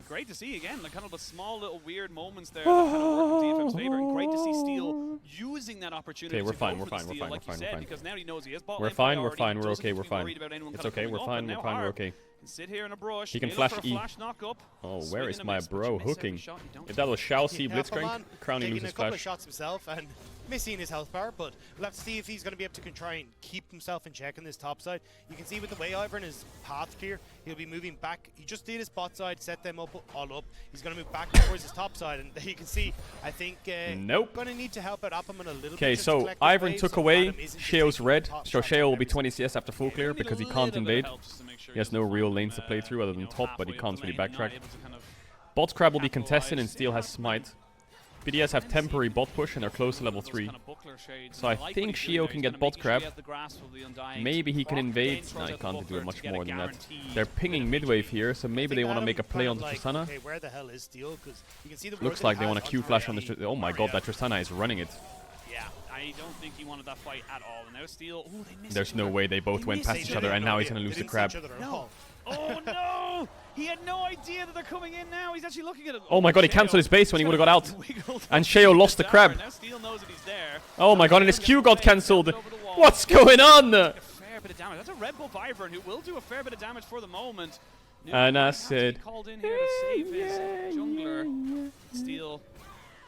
Great to see again, like kind of the small little weird moments there that kind of work in DFM's favor, and great to see Steel using that opportunity. Okay, we're to fine, go we're for the fine, we're steal, fine, like we're you fine, said, we're fine. because now he knows he is bot We're lane fine, priority, we're fine, we're doesn't okay, have we're to be fine. worried about anyone It's kind of okay, coming we're up, fine, and we're now fine, we're Harp okay. can sit here in a brush. He can may flash look for a E. flash knock up. Oh, Swing where and is a my miss, but bro you miss every hooking? shot, you don't If that was Shousey Yeah, Blitzcrank, Pokemon Crownie taking loses a couple of flash. shots himself and missing his health bar, but we'll have to see if he's going to be able to try and keep himself in check on this top side. You can see with the way Ivern is path clear, he'll be moving back. He just did his bot side, set them up all up. He's going to move back towards his top side, and you can see, I think, nope. going to need to help out Opperman a little bit. Okay, so Ivern took away Sheo's red, so Sheo will be 20 CS after full clear because he can't invade. He has no real lanes to play through other than top, but he can't really backtrack. Bot Crab will be contested and Steel has Smite. BDS have temporary bot push and they're close to level 3. So I think Sheo can get bot Crab. Maybe he can invade. No, he can't do much more than that. They're pinging mid-wave here, so maybe they want to make a play on the Tristana. Looks like they want a Q flash on the Tristana. Oh my god, that Tristana is running it. Yeah, I don't think he wanted that fight at all. And now Steel, ooh, they missed. There's no way they both went past each other and now he's going to lose the Crab. No. Oh no! He had no idea that they're coming in now. He's actually looking at it. Oh my god, he cancelled his base when he would have got out. And Sheo lost the Crab. Now Steel knows that he's there. Oh my god, and his Q got cancelled. What's going on? A fair bit of damage. That's a Red Bull Ivern who will do a fair bit of damage for the moment. And I said, called in here to save his jungler. Steel,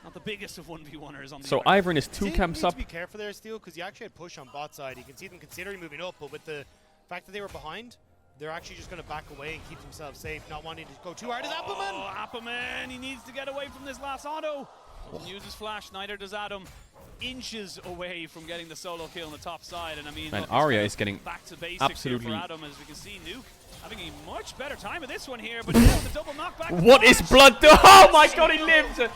not the biggest of 1v1ers on the so Ivern is 2 camps up. Be careful there, Steel, because you actually had push on bot side. You can see them considering moving up, but with the fact that they were behind, they're actually just going to back away and keep themselves safe, not wanting to go too hard as Appleman. Oh, Appleman, he needs to get away from this last auto. Doesn't use his flash, neither does Adam. Inches away from getting the solo kill on the top side, and I mean, And Arya is getting back to basics absolutely here for Adam, as we can see. Nuke having a much better time of this one here, but now the double knockback. What is blood? Oh my god, he lived!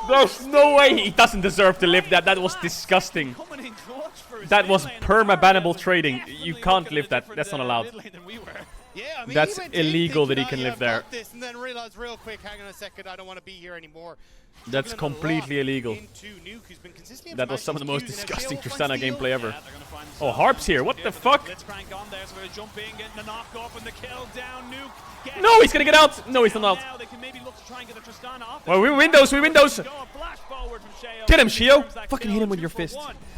There's no way he doesn't deserve to live that. That was disgusting. That was perma-bannable trading. You can't live that. That's not allowed. Yeah, I mean, that's illegal that he can live there. This and then realized real quick, hang on a second, I don't want to be here anymore. That's completely illegal. Nuke, who's been that was some of the most disgusting Tristana gameplay ever. Oh, Harp's here. What the fuck? On there, so jump in, getting the knock off and the kill down. Nuke. No, he's gonna get out. No, he's not out. Now they can maybe look to try and get the Tristana off. Well, we win those. We win those. Go a flash forward from Get him, Shio! Fucking hit him with your fist.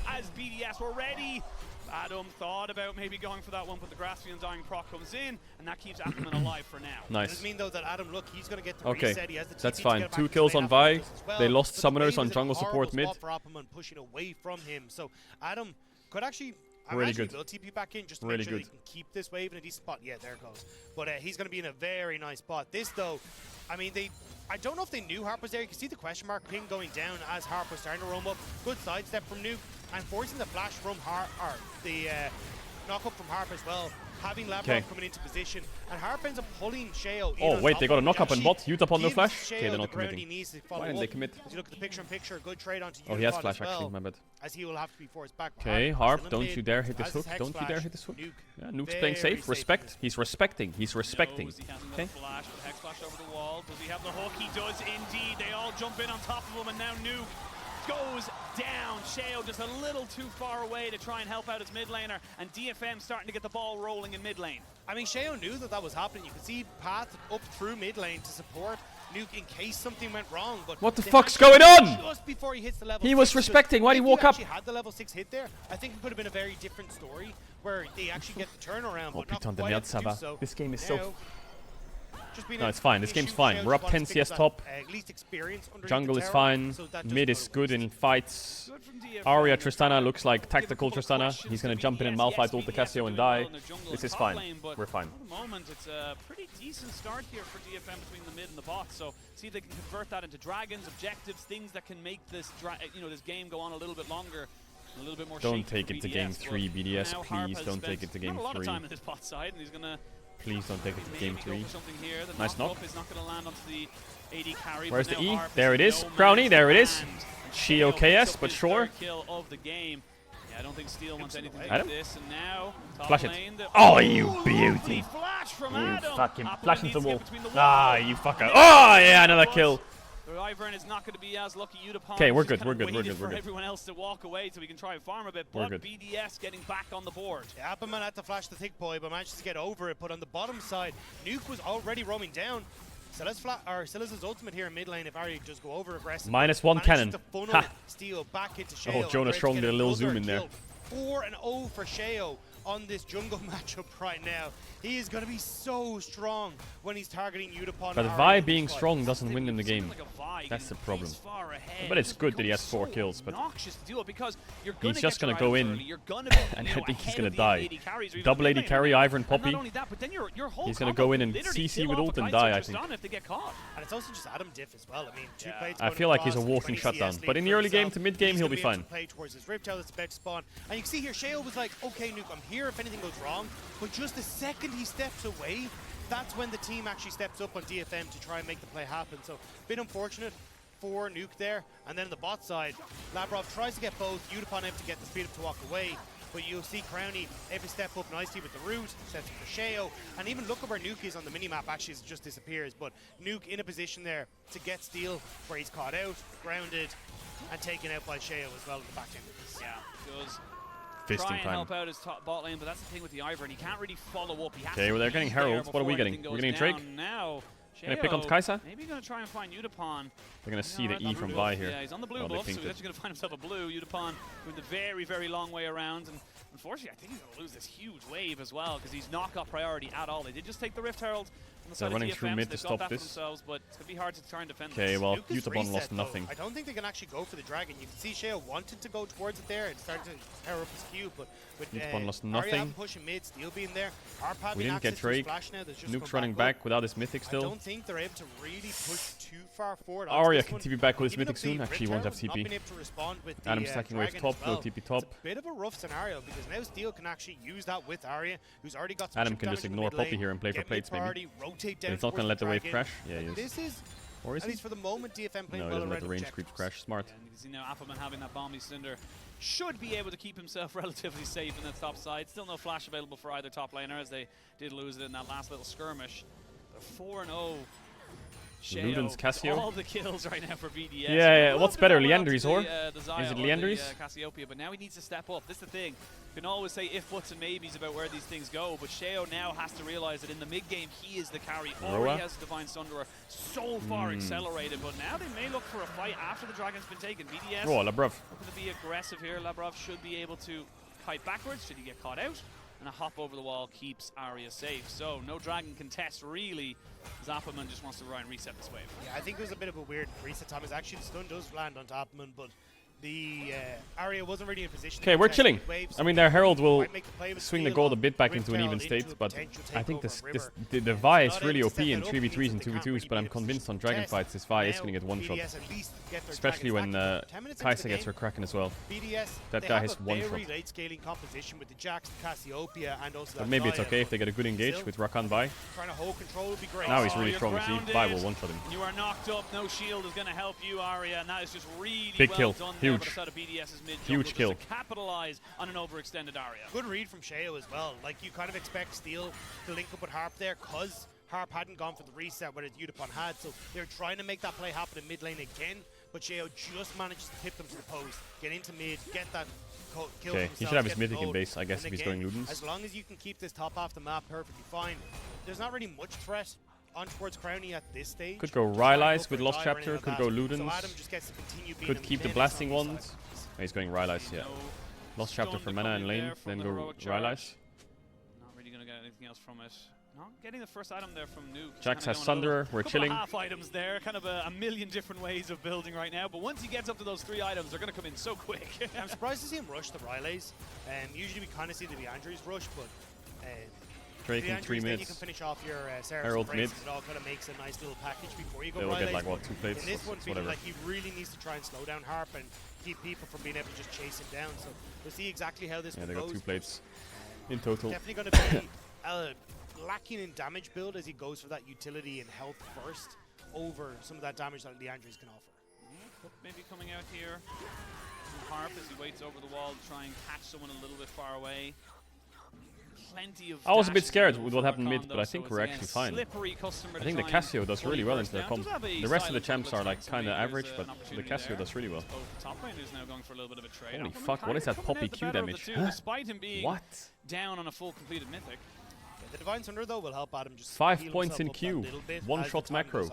As BDS were ready, Adam thought about maybe going for that one, but the Graspy Undying proc comes in, and that keeps Ackerman alive for now. Nice. Does mean though that Adam, look, he's going to get the reset. He has the that's TP fine. to get back 2 into kills the on lane Vi. after this as well. They lost But the summoners wave on is in a jungle horrible support mid. spot for Appelman pushing away from him. So Adam could actually. Really good. Will TP back in just to Really make sure good. he can keep this wave in a decent spot. Yeah, there it goes. But he's going to be in a very nice spot. This though, I mean, I don't know if they knew Harp was there. You can see the question mark ping going down as Harp was starting to roam up. Good sidestep from Nuke and forcing the flash from Harp, or the knock up from Harp as well. Having Lavrov coming into position, and Harp ends up pulling Sheo. Oh wait, they got a knock up on bot. Utapon no flash. Okay, they're not He committing. needs to follow Why didn't they commit? As you look at the picture-in-picture, good trade onto Oh, he has Utapon flash as well, actually, my bad. as he will have to be forced back. Okay, Harp, don't you dare hit this hook. Don't you dare hit this hook. Yeah, Nuke's playing safe. Respect. He's respecting. He's respecting. Okay. Flash, but Hex Flash over the wall. Does he have the hook? He does indeed. They all jump in on top of him, and now Nuke goes down. Sheo just a little too far away to try and help out his mid laner, and DFM starting to get the ball rolling in mid lane. I mean, Sheo knew that was happening. You could see path up through mid lane to support Nuke in case something went wrong. But what the fuck's going on? Just before he hits the level He was 6, respecting. Why did he walk up? If he actually had the level 6 hit there, I think it could have been a very different story where they actually get the turnaround. Oh, But not putain de quite merde, able to ça do va. so. This game is Now, so... just being No, it's fine. This game's fine. We're up 10 CS top. Jungle is fine. Mid is good in fights. Arya Tristana looks like tactical Tristana. He's gonna jump in and malfight ult the Cassio and die. This is fine. We're fine. For the moment, it's a pretty decent start here for DFM between the mid and the bot. So see if they can convert that into dragons, objectives, things that can make this this game go on a little bit longer. A little bit more. Don't take it to game 3, BDS. Please don't take it to game 3. A lot of time in his bot side, and he's gonna. Please don't take it to game 3. Here. Nice knock. Is not gonna land onto the AD carry, where's the E? There it is. Crowny, there it is. Shio KS, but sure. Kill of the game. Yeah, I don't think Steel wants anything to do Adam? with this, and now Flash it. Oh, you beauty. Flash from You Adam. fucking flash into the wall. The Ah, you fucker. Oh, yeah, another kill. Ivern is not going to be as lucky. Utapon. Okay, we're just good, we're kinda good, we're waited good, we're for good. everyone else to walk away so we can try and farm a bit. We're But good. BDS getting back on the board. Yeah, Appelman had to flash the thick boy, but managed to get over it. But on the bottom side, Nuke was already roaming down. Silas' ultimate here in mid lane if Ari just go over aggressive. -1 cannon. To funnel Ha. Steel back into Sheo. Oh, Jonas Strong did a little zoom in there. 4-0 for Sheo on this jungle matchup right now. He is going to be so strong when he's targeting Utapon. But Vi being strong doesn't win them the game. That's the problem. But it's good that he has 4 kills, but he's just gonna go in, and I think he's gonna die. Double AD carry, Ivern and Poppy. He's gonna go in and CC with ult and die, I think. And it's also just Adam diff as well. I mean, I feel like he's a walking shutdown, but in the early game to mid game he'll be fine. Play towards his Rift Tail that's about to spawn. And you can see here, Sheo was like, okay, Nuke, I'm here if anything goes wrong. But just the second he steps away, that's when the team actually steps up on DFM to try and make the play happen. So, a bit unfortunate for Nuke there. And then on the bot side, Lavrov tries to get both. Utapon able to get the speed up to walk away. But you'll see Crowny able to step up nicely with the root, sets up for Sheo. And even look at where Nuke is on the minimap, actually it just disappears. But Nuke in a position there to get Steel, where he's caught out, grounded, and taken out by Sheo as well in the back end of this. Yeah, does Fisting try and time. help out his top bot lane, but that's the thing with the Ivern. He can't really follow up. He has Okay, well they're getting heralds. What are we getting? We're getting Drake? Now, Gonna pick on Kaisa? Maybe gonna try and find Utapon. They're gonna see the E from Vi here. Yeah, he's on the blue Oh, they buff, so pinked he's it. actually gonna find himself a blue. Utapon with the very, very long way around, and unfortunately, I think he's gonna lose this huge wave as well because he's not got priority at all. They did just take the Rift Herald. They're running through mid to stop this. But it's going to be hard to try and defend Okay, this. well, Utapon lost Though. nothing. I don't think they can actually go for the dragon. You can see Sheo wanted to go towards it there and started to power up his Q, but with Utapon lost Arya nothing. pushing mid, Steel being there, Arpad We being didn't get access to his Drake. flash now, that's just Nuke's come running back up. back without his mythic I still. don't think they're able to really push too far forward. onto Arya this can one. TP back with his Even mythic if the soon. Actually, won't have Rift Herald's not TP. been able to respond with the, Adam stacking wave dragon top, as well. will TP top. It's a bit of a rough scenario because now Steel can actually use that with Arya, who's already got some Adam chip can just damage in the ignore mid lane, Poppy here and play for get plates, maybe. mid-priority, rotate down And it's not gonna towards let the wave dragon. crash. Yeah, he But is. This is, Or is at he? least for the moment, DFM playing No, he well doesn't let around the range objectives. creeps crash. Smart. And you can see now Appelman having that Bomby Cinder should be able to keep himself relatively safe in the top side. Still no flash available for either top laner as they did lose it in that last little skirmish. They're 4-0. Luden's Cassio. All the kills right now for BDS. Yeah, what's better, Leandry's or? Is it Leandry's? Cassiopeia, but now he needs to step up. This is the thing. You can always say if, buts, and maybes about where these things go, but Sheo now has to realize that in the mid-game, he is the carry. Already has Divine Sunderer so far accelerated, but now they may look for a fight after the Dragon's been taken. BDS Labrov. looking to be aggressive here. Labrov should be able to fight backwards should he get caught out. And a hop over the wall keeps Arya safe. So no Dragon contest really. Zappaman just wants to try and reset this wave. Yeah, I think it was a bit of a weird reset time. Actually, the stun does land on Zappaman, but the Arya wasn't really in position. Okay, we're chilling. Waves, I mean, their Herald will the swing the gold a bit back into an even state, but I think the Vi is really OP in 3v3s and 2v2s, but I'm convinced on Dragon fights this Vi is going to get one shot. Especially when Kai'Sa gets her Kraken as well. That guy has one shot. Late scaling composition with the Jax, the Cassiopeia, and also but maybe it's okay if they get a good engage with Rakan Vi. Trying to hold control would be great. Now he's really strong. See, Vi will one shot him. You are knocked up. No shield is going to help you, Arya, and that is just really big well kill. done. Huge. Huge kill. Capitalize on an overextended Arya. Good read from Sheo as well. Like, you kind of expect Steel to link up with Harp there because Harp hadn't gone for the reset whereas Udapon had, so they're trying to make that play happen in mid lane again, but Sheo just manages to tip them to the post, get into mid, get that kill. Okay, he should have his mythic in base, I guess, if he's going Ludens. As long as you can keep this top half the map perfectly fine, there's not really much threat on towards Crownie at this stage. Could go Rylai's with Lost Chapter, could go Ludens, so Adam just gets to continue being could keep the blasting ones. Oh, he's going Rylai's, yeah. Lost Chapter for mana and lane, then go Rylai's. Not really going to get anything else from it. Not getting the first item there from Nuke. Jax has Sunderer, we're chilling. Half items there, kind of a million different ways of building right now, but once he gets up to those 3 items, they're going to come in so quick. I'm surprised to see him rush the Rylai's. Usually we kind of see the Leandry's rush, but Drake in 3 minutes. You can finish off your Herald mid. It all kind of makes a nice little package before you go. They'll get like what, 2 plates? In this one, feeling whatever. like he really needs to try and slow down Harp and keep people from being able to just chase him down. So we'll see exactly how this one goes. Yeah, they got 2 plates in total. Definitely going to be lacking in damage build as he goes for that utility and health first over some of that damage that Leandry's can offer. Maybe coming out here from Harp as he waits over the wall to try and catch someone a little bit far away. I was a bit scared with what happened mid, but I think we're actually fine. I think the Cassio does really well into their comp. The rest of the champs are like kind of average, but the Cassio does really well. Holy fuck, what is that Poppy Q damage? Despite him being what? Down on a full completed mythic. The Divine Thunder though will help Adam just 5 points in Q, one-shot macro.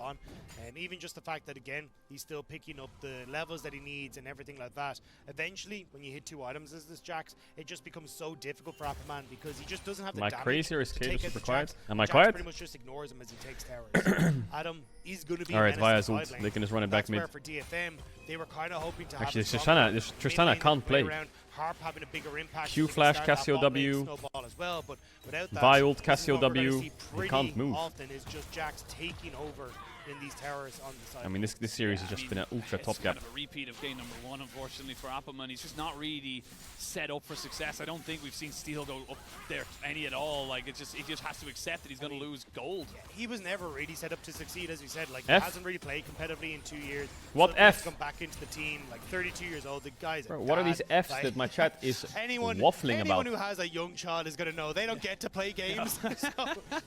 Even just the fact that again he's still picking up the levels that he needs and everything like that. Eventually, when you hit 2 items as this Jax, it just becomes so difficult for Appaman because he just doesn't have the damage. Am I crazy or is Caedrel super quiet? Am I Jax quiet? pretty much just ignores him as he takes towers. Adam is going to be. Alright, Via's ult. They can just run it back mid. Where for DFM, they were kind of hoping to actually, Tristana can't play. Harp having a bigger impact. Q flash, Cassio W. As well, but without that, Vi ult, Cassio W. He can't move. Often is just Jax taking over in these towers on the side. I mean, this series has just been an ultra top gap. Kind of a repeat of game number 1, unfortunately, for Appleman. He's just not really set up for success. I don't think we've seen Steel go up there any at all. Like, he just has to accept that he's going to lose gold. Yeah, he was never really set up to succeed, as we said. Like, F? he hasn't really played competitively in 2 years. What F? Come back into the team, like 32 years old. The guy's Bro, what are these Fs that my chat is waffling about? Anyone who has a young child is going to know they don't get to play games. So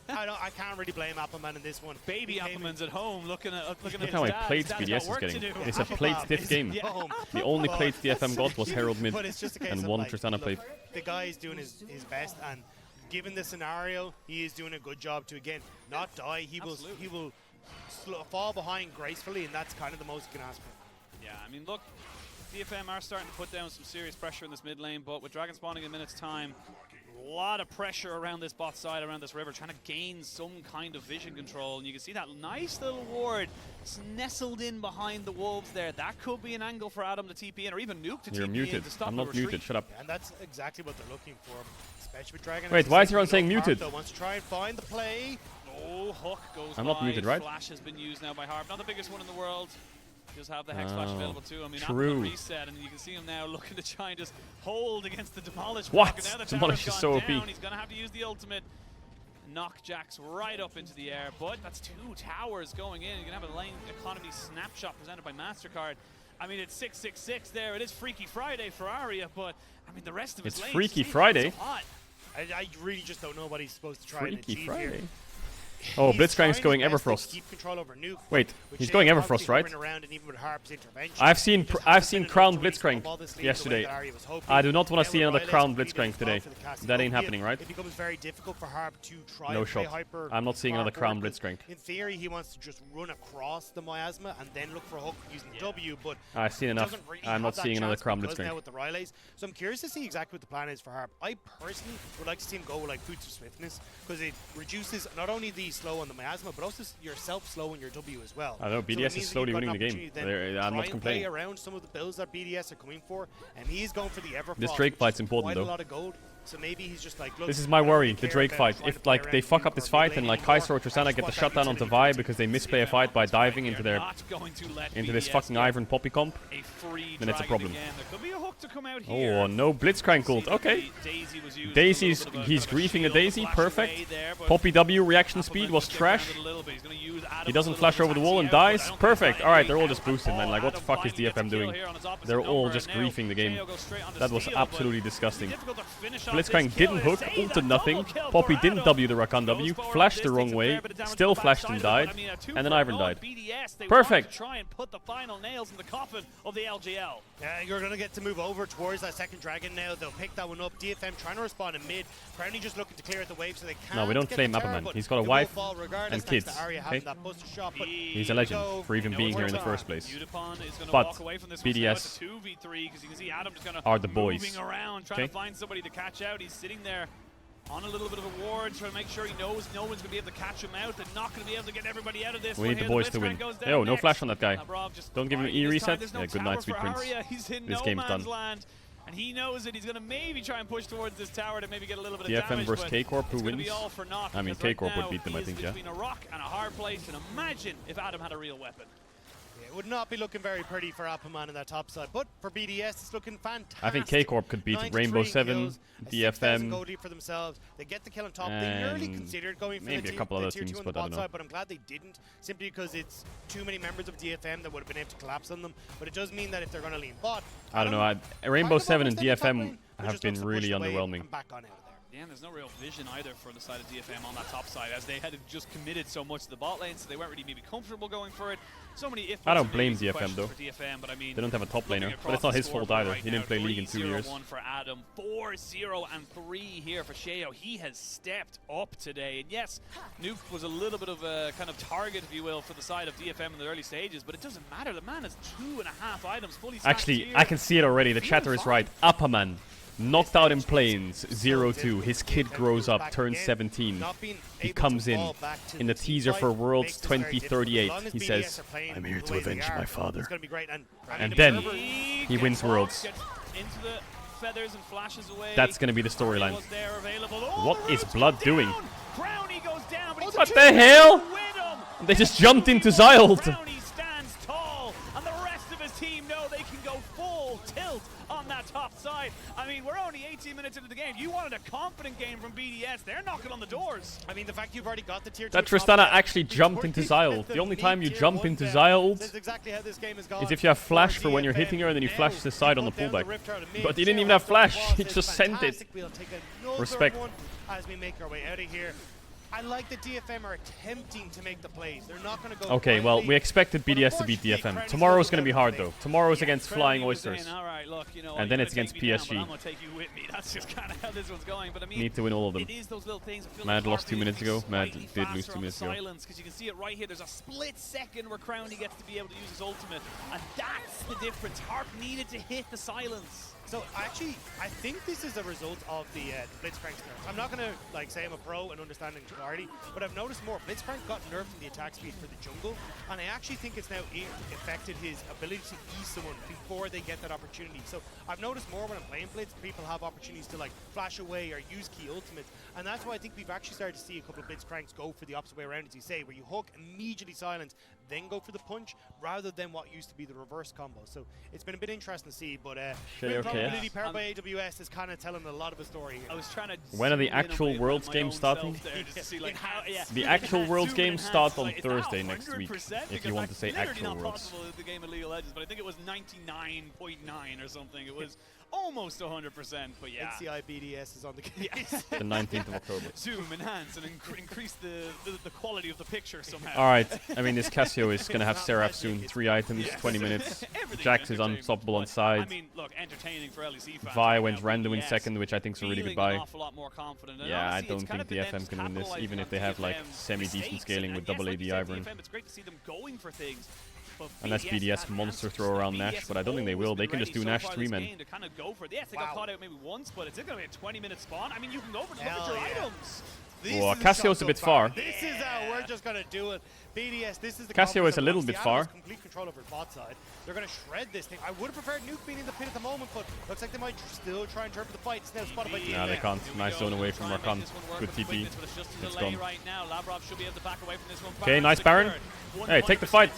I can't really blame Appleman in this one. Baby Appleman's at home looking at Look how many plates BDS is getting. It's a plate stiff game. The only plates DFM got was Herald mid and 1 Tristana plate. The guy is doing his best, and given the scenario, he is doing a good job to again not die. He will fall behind gracefully, and that's kind of the most you can ask for. Yeah, I mean, look, DFM are starting to put down some serious pressure in this mid lane, but with Dragon spawning in a minute's time, a lot of pressure around this bot side, around this river, trying to gain some kind of vision control. And you can see that nice little ward nestled in behind the wolves there. That could be an angle for Adam to TP in, or even Nuke to TP in. You're muted. To stop I'm not muted. Shut up. And that's exactly what they're looking for, especially with Dragon. Wait, why is everyone saying muted? Wants to try and find the play. Oh, Hook goes I'm not muted, right? Flash has been used now by Harp. Not the biggest one in the world. Just have the Hex Flash available too. I mean, true. Reset, and you can see him now looking to try and just hold against the Demolish. What? Now the Demolish is so OP. He's going to have to use the ultimate. Knock Jax right up into the air, but that's 2 towers going in. You're going to have a lane economy snapshot presented by MasterCard. I mean, it's 666 there. It is Freaky Friday for Arya, but I mean, the rest of his lanes. Freaky Friday? I really just don't know what he's supposed to try Freaky and achieve Friday. here. Oh, he's Blitzcrank's trying going his best to Everfrost. keep control over Nuke, Wait, which he's they going obviously Everfrost, right? run around, and even with Harp's intervention, I've seen just I've hasn't seen been Crown enough to really Blitzcrank snowball this lead the way yesterday. that Ari was hoping. I do not want to Now see with another Riley's Crown really Blitzcrank doing today. well for the Cassie That ain't Gold, happening, right? It becomes very difficult for Harp to try No and play shot. hyper. I'm not seeing another far Crown forward, 'cause Blitzcrank. In theory, he wants to just run across the miasma and then look for a hook using the W, but I've seen enough. doesn't really I'm not have that seeing another chance Crown because Blitzcrank. now with the Rileys. So I'm curious to see exactly what the plan is for Harp. I personally would like to see him go like Boots of Swiftness, because it reduces not only the slow on the miasma, but also yourself slow in your W as well. I know, So BDS it means is that you've slowly got an winning the game. opportunity then I'm to not try and play complaining. around some of the builds that BDS are coming for, and he's going for the Everfrost. This Drake which fight's is important, quite though. a lot of gold. So maybe he's just like, look, This is my I don't worry, really the care Drake about fight. trying to If play like they around fuck Nuke up this or fight mid and lane like anymore. Kaiser or I Tristana just get the want that shutdown onto utility Vi because they misplay a fight by diving into their this fucking Ivern Poppy comp, then it's a problem. Oh no, Blitzcrank ult. Okay. Daisy's he's griefing a Daisy. Perfect. Poppy W reaction speed was trash. He doesn't flash over the wall and dies. Perfect. All right, they're all just boosted, man. Like what the fuck is DFM doing? They're all just griefing the game. That was absolutely disgusting. Blitzcrank didn't hook, ulted nothing. Poppy didn't W the Rakan W, flashed the wrong way, still flashed and died, and then Ivern died. Perfect. Try and put the final nails in the coffin of the LGL. Yeah, you're going to get to move over towards that second dragon now. They'll pick that one up. DFM trying to respond in mid. Crowny just looking to clear out the wave so they can't. No, we don't get claim the tower, Mapperman. but He's got a it will wife fall regardless and thanks kids. to Arya Okay? having that buster shot, but He's a legend for even being here in the first place. But BDS are the boys. Moving around, trying Okay? to find somebody to catch out. He's sitting there on a little bit of a ward, trying to make sure he knows no one's going to be able to catch him out. They're not going to be able to get everybody out of this. We need the boys to win. Yo, no flash on that guy. Don't give him E reset. Yeah, good night, sweet prince. This game's done. And he knows that he's going to maybe try and push towards this tower to maybe get a little bit of DFM damage. versus but K-Corp, who it's gonna wins? be all for naught, I mean, because right K-Corp would now beat them, I he is think, yeah. between a rock and a hard place, and imagine if Adam had a real weapon. Yeah, it would not be looking very pretty for Appleman in that top side, but for BDS, it's looking fantastic. I think K-Corp could beat 93 Rainbow 7, kills, a 6,000 DFM, gold lead for themselves. They get the kill on top. They nearly and considered going for maybe the a couple the other tier teams, 2 on but the I bot don't know. side, but I'm glad they didn't, simply because it's too many members of DFM that would have been able to collapse on them. But it does mean that if they're going to lean bot, I don't know. Rainbow 7 and DFM have been really underwhelming. Yeah, and there's no real vision either for the side of DFM on that top side, as they had just committed so much to the bot lane, so they weren't really maybe comfortable going for it. So many ifs. I don't blame DFM questions though. for DFM, but I mean, they don't have a top laner, but across it's not the his fault scoreboard either. right He didn't now, play League in 2 years. 3-0-1 for Adam, 4-0-3 here for Sheo. He has stepped up today, and yes, Nuke was a little bit of a kind of target, if you will, for the side of DFM in the early stages, but it doesn't matter. The man has 2.5 items fully stacked. Actually, here. I can see it already. The chatter is right. Upperman. Knocked out in planes, 0-2. His kid grows up, turns 17. He comes in the teaser for Worlds 2038. He says, "I'm here to avenge my father." And then he wins Worlds. Into the feathers and flashes away. That's going to be the storyline. What is Blood doing? Crowny goes down, but What the hell? They just jumped into Xyld. Crowny stands tall, and the rest of his team know they can go full tilt on that top side. I mean, we're only 18 minutes into the game. You wanted a confident game from BDS. They're knocking on the doors. I mean, the fact you've already got the tier 2 That Tristana actually jumped into Xyld. The only time you jump into Xyld is if you have flash for when you're hitting her and then you flash to the side on the pullback. But he didn't even have flash. He just sent it. Respect. As we make our way out of here. I like that DFM are attempting to make the plays. They're not going to go. Okay, well, we expected BDS to beat DFM. Tomorrow's going to be hard, though. Tomorrow's against Flying Oysters. And then it's against PSG. I'm going to take you with me. That's just kind of how this one's going. But I mean, Need to win all of them. it is those little things. Mad lost 2 minutes ago. Mad did lose 2 minutes ago. Because you can see it right here. There's a split second where Crowny gets to be able to use his ultimate. And that's the difference. Harp needed to hit the silence. So actually, I think this is a result of the Blitzcrank nerfs. I'm not going to like say I'm a pro in understanding Clarity, but I've noticed more. Blitzcrank got nerfed in the attack speed for the jungle, and I actually think it's now affected his ability to ease someone before they get that opportunity. So I've noticed more when I'm playing Blitz, people have opportunities to like flash away or use key ultimates, and that's why I think we've actually started to see a couple of Blitzcranks go for the opposite way around, as you say, where you hook, immediately silence, then go for the punch, rather than what used to be the reverse combo. So it's been a bit interesting to see, but probability powered by AWS is kind of telling a lot of a story here. I was trying to when are the actual Worlds games starting? The actual Worlds games start on Thursday next week, if you want to say actual Worlds. The game of League of Legends, but I think it was 99.9 or something. It was almost 100%, but yeah. NCI BDS is on the case. The 19th of October. Zoom, enhance, and increase the quality of the picture somehow. All right. I mean, this Cassio is going to have Seraph soon. 3 items, 20 minutes. Jax is unstoppable on side. I mean, look, entertaining for LEC fans. Vi went random in second, which I think is a really good buy. Yeah, I don't think the DFM can win this, even if they have like semi-decent scaling with double AD Ivern. It's great to see them going for things. Unless BDS monster throw around Nash, but I don't think they will. They can just do Nash 3-men. Yes, they got caught out maybe once, but it's going to be a 20-minute spawn. I mean, you can go for look at your items. Well, Cassio's a bit far. This is how we're just going to do it. BDS, this is the Cassio is a little bit far. Complete control over bot side. They're going to shred this thing. I would have preferred Nuke being in the pit at the moment, but looks like they might still try and turn for the fight. It's now spotted by DFM. No, they can't. Nice zone away from Rakan. Good TP. It's gone. Okay, nice Baron. Hey, take the fight.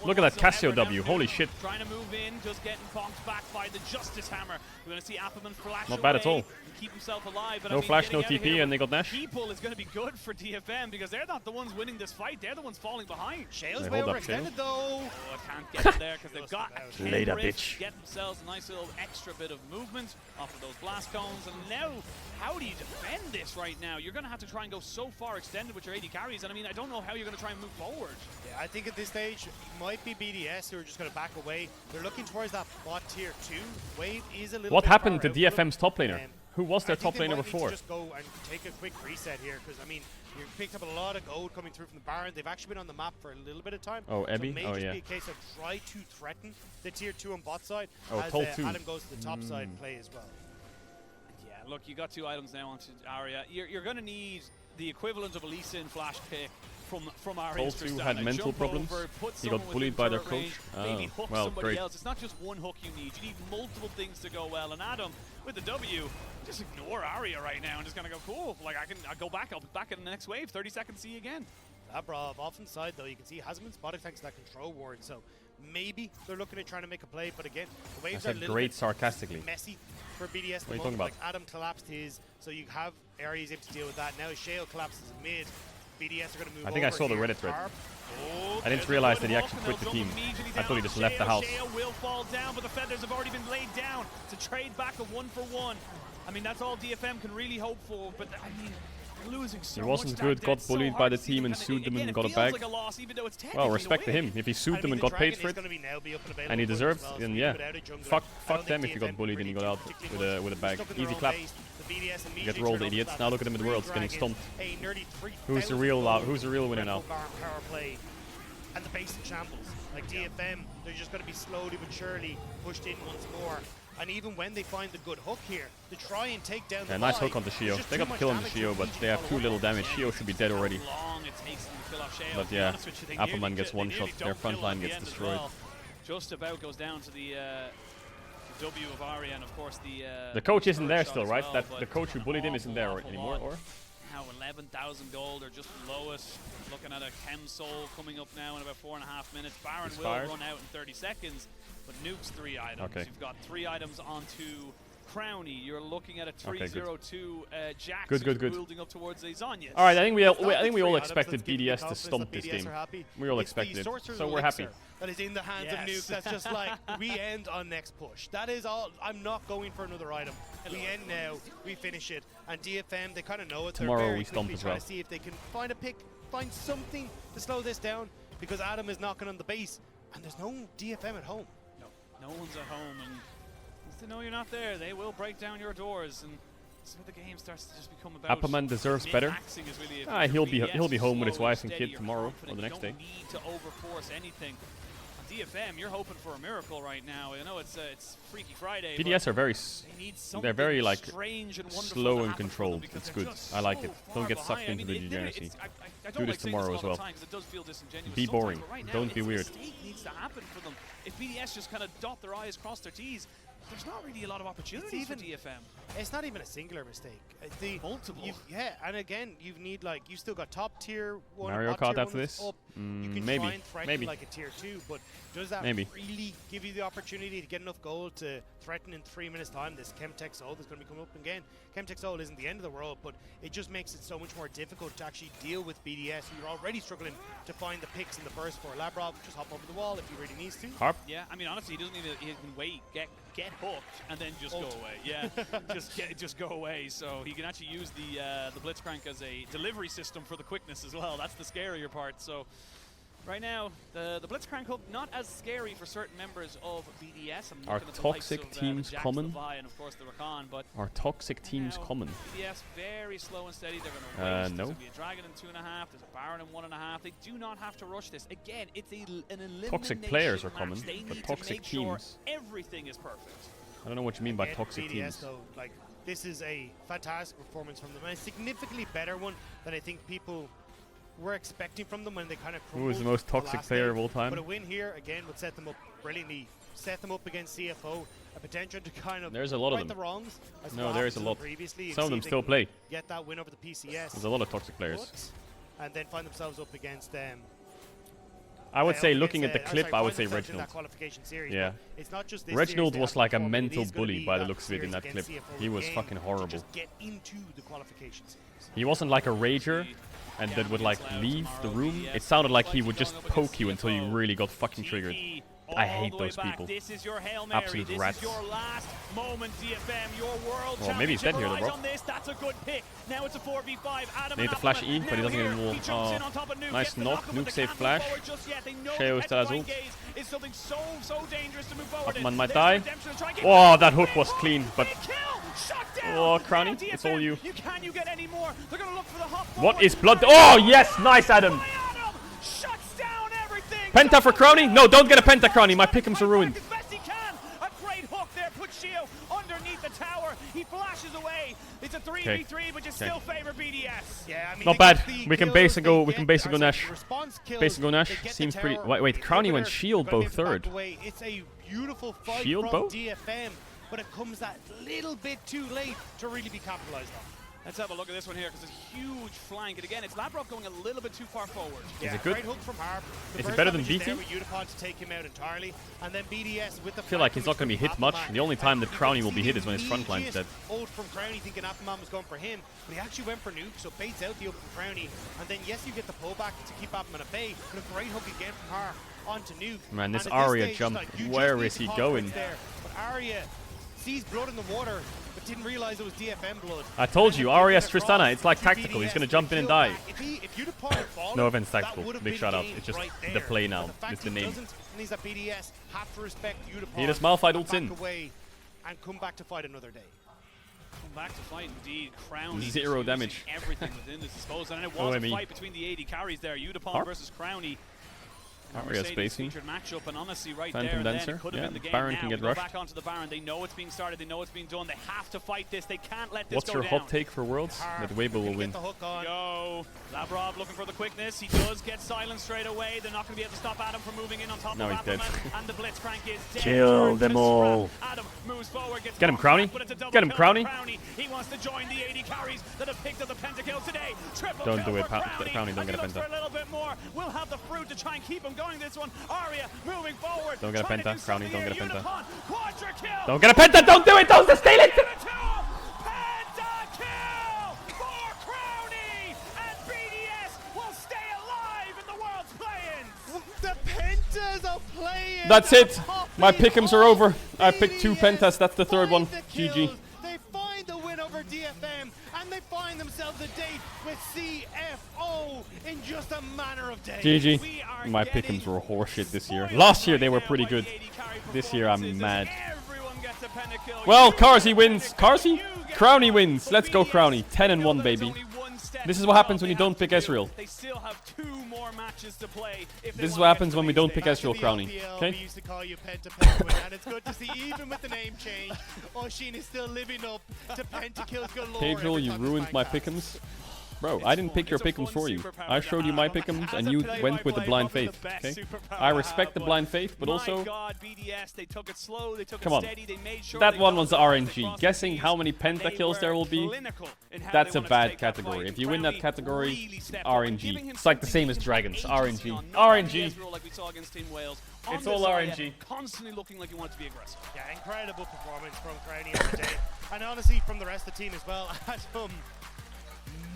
Look at that Cassio W. Holy shit. Trying to move in, just getting bonked back by the Justice Hammer. We're going to see Appleman flash Not bad at all. Keep himself alive. No flash, no TP, and they got Nash. People is going to be good for DFM because they're not the ones winning this fight. They're the ones falling behind. Shale's way overextended though. Oh, I can't get in there because they've got a Later, Caedrel. bitch. Get themselves a nice little extra bit of movement off of those blast cones. And now, how do you defend this right now? You're going to have to try and go so far extended with your AD carries. And I mean, I don't know how you're going to try and move forward. Yeah, I think at this stage, it might be BDS who are just going to back away. They're looking towards that bot tier 2. Wave is a little What bit happened to far out. DFM's top laner? Who was their top laner before? Just go and take a quick reset here, because I mean, you picked up a lot of gold coming through from the Baron. They've actually been on the map for a little bit of time. Oh, so Ebby? it may Oh, just yeah. be a case of try to threaten the tier 2 on bot side Oh, as Toll 2. Adam goes to the top side play as well. Yeah, look, you got 2 items now onto Arya. You're going to need the equivalent of a Lee Sin flash pick from Arya. Toll 2 had mental problems. He got bullied by their coach. Well, great. Else. It's not just one hook you need. You need multiple things to go well. And Adam, with the W, just ignore Arya right now and just gonna go cool. Like I'll go back. I'll be back in the next wave. 30 seconds. See you again. Labrov off inside though. You can see hasn't been spotted thanks to that control ward. So maybe they're looking at trying to make a play. But again, the waves are a little great bit sarcastically. messy for BDS. What are you talking about? Like Adam collapsed his, so you have areas able to deal with that. Now Shale collapses mid. BDS are going to move I think I saw the Reddit thread. I didn't realize that he actually quit the team. I thought he just left the house. Shale will fall down, but the feathers have already been laid down to trade back a 1-for-1. I mean, that's all DFM can really hope for, but I mean, losing so He wasn't much good, that got so bullied hard by the to see team and kinda- sued them again, and it got it feels back. like a loss, even though it's Well, technically respect a to win. him. If he sued them and the got paid Dragon for is it, gonna be now be up and available and he for us deserves, as well, then so yeah. without a jungler, Fuck I don't them think if you got DFM bullied and you got out particularly with a bag. stuck in their Easy own clap. base. The BDS Get immediately rolled, turn off idiots. that Now look at them in the Green worlds getting Dragon, stumped. a nearly Who's the 3,000 real gold who's the real winner now? Red Bull Baron power play. And the base in shambles. Like DFM, they're just going to be slowly but surely pushed in once more. And even when they find the good hook here, to try and take down the Yeah, nice fight, hook on the there's Shio. just They too got the much kill on the damage Shio, to but they have too little damage. Shio should be dead already. Long it takes them to kill off Shale. But To be yeah, honest with you, they nearly Appleman gets they one nearly shot. Their don't front kill line at the gets end as destroyed. well. Just about goes down to the W of Arya, and of course The coach isn't there shot still, as right? well, That but the coach who bullied him isn't there awful anymore, lot. or? Now 11,000 gold are just below it. Looking at a Chem Soul coming up now in about 4.5 minutes. Baron He's will fired. run out in 30 seconds, but Nuke's 3 items. Okay. You've got 3 items onto Crowny. You're looking at a Okay, good. 3-0-2 Jax Good, good, who's good. building up towards a Zanya. All right, I think we all Adams, expected let's give you BDS to confidence stump that this BDS game. are happy. We all It's the expected it, Sorcerer's so we're happy. Elixir that is in the hands of Nuke. That's just like, we end on next push. That is all. I'm not going for another item. We end now, we finish it. And DFM, they kind of know it. Tomorrow They're very we stomp quickly as trying well. to see if they can find a pick, find something to slow this down, because Adam is knocking on the base, and there's no DFM at home. No one's at home, and once they know you're not there, they will break down your doors, and this is where the game starts to just become about. Appleman deserves better. Min-maxing is really He'll be home with his slow and wife and steady, kid you're tomorrow or confident, the next day. You don't need to overforce anything. On DFM, you're hoping for a miracle right now. I know it's Freaky Friday. BDS but are very, they need they're very something like strange and wonderful slow to and happen for them controlled. because It's they're good. just I like so it. far Don't get sucked behind. into I mean, the literally, degeneracy. I Do don't this like saying tomorrow all as the well. time 'cause it does feel disingenuous Be sometimes, boring. but right now, Don't be it's a weird. mistake needs to happen for them. If BDS just kind of dot their I's, cross their T's, there's not really a lot of opportunities for DFM. It's not even a singular mistake. Multiple. Yeah, and again, you need like, you still got top tier 1 Mario bot tier Kart 1 after that's this? up. You can Maybe. try and threaten Maybe. like a tier 2, but does that Maybe. really give you the opportunity to get enough gold to threaten in 3 minutes time this Chemtech Soul that's going to be coming up again? Chemtech Soul isn't the end of the world, but it just makes it so much more difficult to actually deal with BDS, who you're already struggling to find the picks in the burst for. Labrov, just hop over the wall if he really needs to. Harp? Yeah, I mean, honestly, he doesn't even he can wait, get hook and then just go away. Yeah, just go away. So he can actually use the Blitzcrank as a delivery system for the quickness as well. That's the scarier part. So right now, the Blitzcrank hook not as scary for certain members of BDS. I'm Are toxic teams common? And of course the Rakan, but Are toxic teams common? BDS very slow and steady. They're going to waste. No. There's going to be a Dragon in 2.5. There's a Baron in 1.5. They do not have to rush this. Again, it's an elimination Toxic players are match. common, They but need toxic to make sure teams. everything is perfect. I don't know what you mean by Again, toxic BDS, teams. though, like, this is a fantastic performance from them, and a significantly better one than I think people were expecting from them when they kind of crumbled. Who is the most toxic last player day. of all time? But a win here, again, would set them up brilliantly. Set them up against CFO, a potential to kind of There's a lot of right them. the wrongs. As No, what there is a happened to lot. them previously, and Some of see them if they still can play. Get that win over the PCS. There's a lot of toxic players. Hooks, and then find themselves up against I would say, up looking at against, the clip, sorry, I would find say themselves in Reginald. that qualification series, Yeah. but it's not just this Reginald series they was have to like a perform, it mental is gonna bully be by the that looks of it in series that clip. against CFO He was game fucking to horrible. just get into the qualification series. He wasn't like a rager and that would like leave the room. It sounded like he would just poke you until you really got fucking triggered. I hate those people. This is your Hail Mary. Absolute this rats. is your last moment, DFM. Your world Well, maybe he's dead here, though, bro. on this. That's a good pick. Now it's a 4v5. Adam Need to flash E, but he doesn't get in the wall. Oh, nice knock. Nuke save flash. Sheo still has ult. It's something so dangerous to move forward. Upman might die. Oh, that hook was clean, but... Oh, Crowny, it's all you. Can you get any more? They're going to look for the hop. What is blood? Oh, yes! Nice, Adam! Shuts down everything. Penta for Crowny? No, don't get a Penta, Crowny. My pick'ems are ruined. As best he can. A great hook there. Put Sheo underneath the tower. He flashes away. It's a 3v3, but you still favor BDS. Yeah, I mean, Not bad. We can base and go. We can base and go Nash. Base and go Nash seems pretty. Wait. Crowny went shield bow third. It's a beautiful fight Shield from bow? DFM, but it comes that little bit too late to really be capitalized on. Let's have a look at this one here, because it's a huge flank. And again, it's Lavrov going a little bit too far forward. Yeah, Is it good? great hook from Harp. Is it better than BT? There with Utapon to take him out entirely, and then BDS with the. I feel like he's not going to be hit much. The only time that Crowny will be hit is when his front line's dead. Ult from Crowny, thinking Appleman was going for him, but he actually went for Nuke, so baits out the ult from Crowny, and then yes, you get the pullback to keep Appleman at bay, but a great hook again from Harp onto Nuke. Man, this and Arya stage, jump, like, you where just need is to he pop going? right there. But Arya sees blood in the water, but didn't realize it was DFM blood. I told you, Arias Tristana, it's like tactical. He's going to jump in and die. If Utapon had fallen, No offense, that tactical. would have Big been shout out. game It's just right the there. play now. But the fact It's the he name. doesn't, means that BDS have to respect Utapon. He just Malphite ults back in. away and come back to fight another day. Come back to fight indeed. Crowny. Zero damage. Everything within this disposal. And it Oh, was I a mean. fight between the AD carries there. Utapon Harp? versus Crowny. Arya spacing. Featured matchup, and honestly, right Phantom there and Dancer. then it could have Yeah, been the game. Baron now. can We get go rushed. back onto the Baron. They know it's being started. They know it's being done. They have to fight this. They can't let this What's go your down. hot take for Worlds? That Weibo will win. Go. Lavrov looking for the quickness. He does get silenced straight away. They're not going to be able to stop Adam from moving in on top Now of he's dead. Appleman. And the Blitzcrank is dead. Kill them all. Adam moves forward. Gets Get him, knocked Crowny. back, but it's a double Get him, kill for Crowny. He wants to join the 80 carries that have picked up the pentakill today. Triple Don't kill do it, for Crowny, don't And get a he looks penta. for a little bit more. We'll have the fruit to try and keep him going this one. Arya moving forward. Don't get a trying to penta, do Crowny, something don't get a here. penta. Utapon, quadra kill. Don't get a penta! Don't do it! Don't steal it! Pentakill for Crowny, and BDS will stay alive in the world's play-ins. The Pentas are playing. That's it. My pick'ems are over. I picked 2 pentas. That's the third one. GG. They find the win over DFM, and they find themselves a date with CFO in just a matter of days. GG. My pick'ems were horseshit this year. Last year they were pretty good. This year I'm mad. Well, Carzy wins. Carzy? Crowny wins. Let's go, Crowny. 10-1, baby. This is what happens when you don't pick Ezreal. They still have 2 more matches to play. This is what happens when we don't pick Ezreal, Crowny. We Okay? used to call you Penta Penguin, and it's good to see, even with the name change, Oshin is still living up to Pentakills galore. Caedrel, you ruined my pick'ems. Bro, I didn't pick your pick'ems for you. I showed you my pick'ems, and you went with the blind faith. Okay? I respect the blind faith, but also, come on. That one was RNG. Guessing how many pentakills there will be, that's a bad category. If you win that category, RNG. It's like the same as Dragons. RNG. RNG. It's all RNG. Constantly looking like you want it to be aggressive. Yeah, incredible performance from Crowny on the day. And honestly, from the rest of the team as well. Adam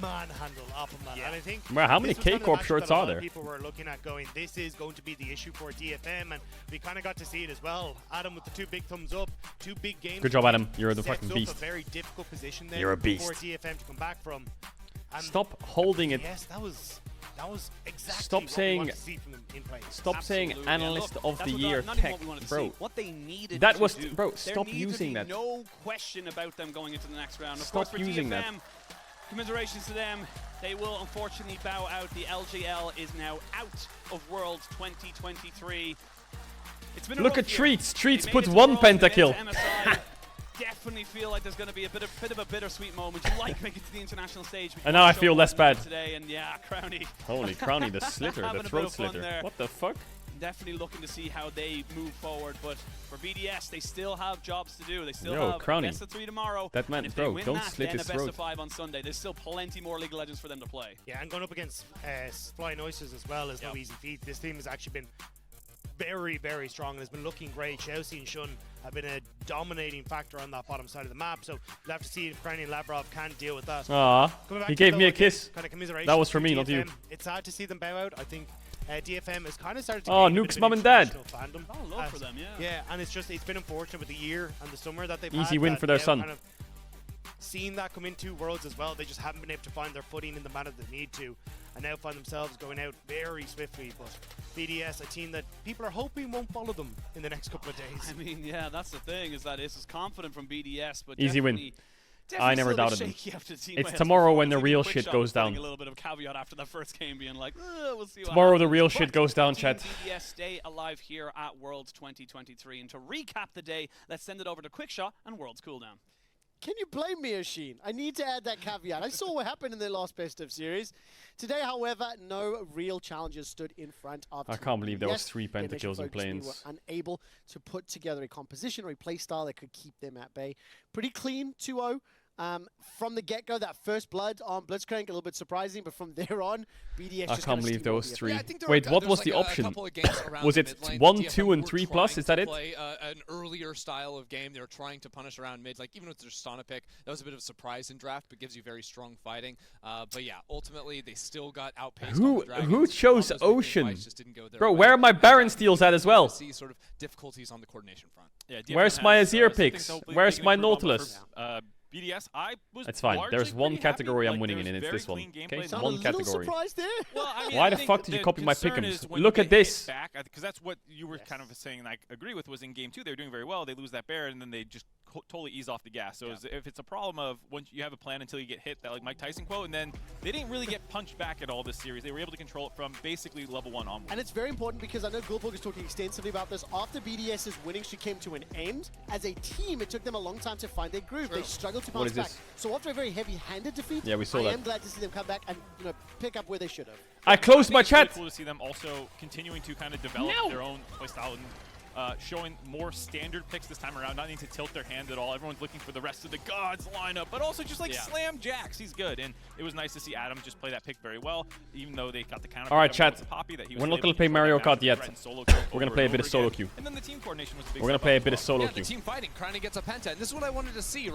manhandle Opperman. And I think Bro, how many this was kind of the K-Corp matchup shirts that a are lot of there? People were looking at going, this is going to be the issue for DFM, and we kind of got to see it as well. Adam with the 2 big thumbs up, 2 big games. Good job, Adam. You're the Sets fucking up beast. a very difficult position there You're a beast. for DFM to come back from. And Stop holding it. Yes, that was exactly Stop what we saying. wanted to see from them in play. Stop saying analyst of the That's year not even tech, what we wanted to bro. see. What they needed That to was, do. bro. There Stop needed using to that. be no question about them going into the next round. Of Stop course, for using DFM, that. commiserations to them. They will unfortunately bow out. The LGL is now out of Worlds 2023. It's been a Look rough at year. Treats. Treats They made puts it to 1 Worlds, they made it pentakill. to MSI. Definitely feel like there's going to be a bit of a bittersweet moment. You like making it to the international stage. And now I feel less bad. Today, and yeah, Crowny. Holy Crowny, the slitter, the throat slitter. What the fuck? Definitely looking to see how they move forward, but for BDS, they still have jobs to do. They still Yo, have Crowny. a best of 3 tomorrow. That man, and if bro, they win don't that, slit then his a best throat. of 5 on Sunday. There's still plenty more League of Legends for them to play. Yeah, and going up against Flying Oysters as well as no easy feat. This team has actually been very, very strong and has been looking great. Chelsea and Shun have been a dominating factor on that bottom side of the map, so we'll have to see if Crowny and Lavrov can deal with that. Aw, he gave me a kiss. Kind of commiseration That was for to me, not DFM. you. It's sad to see them bow out. I think DFM has kind of started to Oh, gain a Nuke's bit of mom and dad. international fandom. Oh, love for them, yeah. Yeah, and it's been unfortunate with the year and the summer that they've Easy had. win that for their they've son. Kind of seen that come into Worlds as well. They just haven't been able to find their footing in the manner they need to, and now find themselves going out very swiftly. But BDS, a team that people are hoping won't follow them in the next couple of days. I mean, yeah, that's the thing, is that it's confident from BDS, but Easy win. definitely I never still a bit doubted them. shaky after Team It's Wales tomorrow when the performance. real Even shit Quickshot goes was putting down. A little bit of caveat after that first game, being like, we'll see what Tomorrow the happens." real But shit goes down, Team chat. BDS stay alive here at Worlds 2023. And to recap the day, let's send it over to Quickshot and Worlds Cooldown. Can you blame me, Ashin? I need to add that caveat. I saw what happened in their last best of series. Today, however, no real challenges stood in front of I Team can't believe there was BDS. 3 Their initial pentakills in focus, we planes. were unable to put together a composition or a play style that could keep them at bay. Pretty clean 2-0. From the get-go, that first blood on Blitzcrank, a little bit surprising, but from there on, BDS I just can't kinda believe there was steamrolled 3. DFM. Wait, what was the option? Was it 1, 2, and 3 plus? Is that it? Play an earlier style of game. They were trying to punish around mid, like even with their Sona pick. That was a bit of a surprise in draft, but gives you very strong fighting. But yeah, ultimately they still got outpaced. on the Dragons. Who chose Those Ocean? fights just didn't go their Bro, way. where are my Baron steals at as well? See sort of difficulties on the coordination front. Yeah, Where's DFM my has, Azir some picks? things hopefully Where's they can my improve on, but Nautilus? for, BDS, I was It's fine. largely There's one pretty happy. category I'm Like, winning in, there and was it's this very one. clean Okay, gameplay. Sounded one a little category. surprised there. Well, I mean, Why I the think fuck did you copy my concern pick'ems? is when Look you at get hit this. back, because that's what you were kind of saying, like, agree with, was in game 2 they were doing very well. They lose that bear, and then they just totally ease off the gas. So if it's a problem of once you have a plan until you get hit, that like Mike Tyson quote, and then they didn't really get punched back at all this series. They were able to control it from basically level 1 onward. And it's very important because I know Gulborg is talking extensively about this. After BDS's winning streak came to an end, as a team, it took them a long time to find their groove. They struggled to What bounce is back. this? So after a very heavy-handed defeat, Yeah, we saw I that. am glad to see them come back and pick up where they should have. I closed my It's really chat. cool to see them also continuing to kind of develop their own playstyle and showing more standard picks this time around, not needing to tilt their hand at all. Everyone's looking for the rest of the gods lineup, but also just like slam Jax. He's good, and it was nice to see Adam just play that pick very well, even though they got the counter. All right, pick chat. against Poppy that he was We're not able gonna to play control Mario that Kart matchup, yet. threaten solo queue We're gonna over play a and bit of over solo again. queue. And then the team coordination was a big We're gonna step play a up bit of as well. solo Yeah, queue. the team fighting. Crowny gets a penta, and this is what I wanted to see.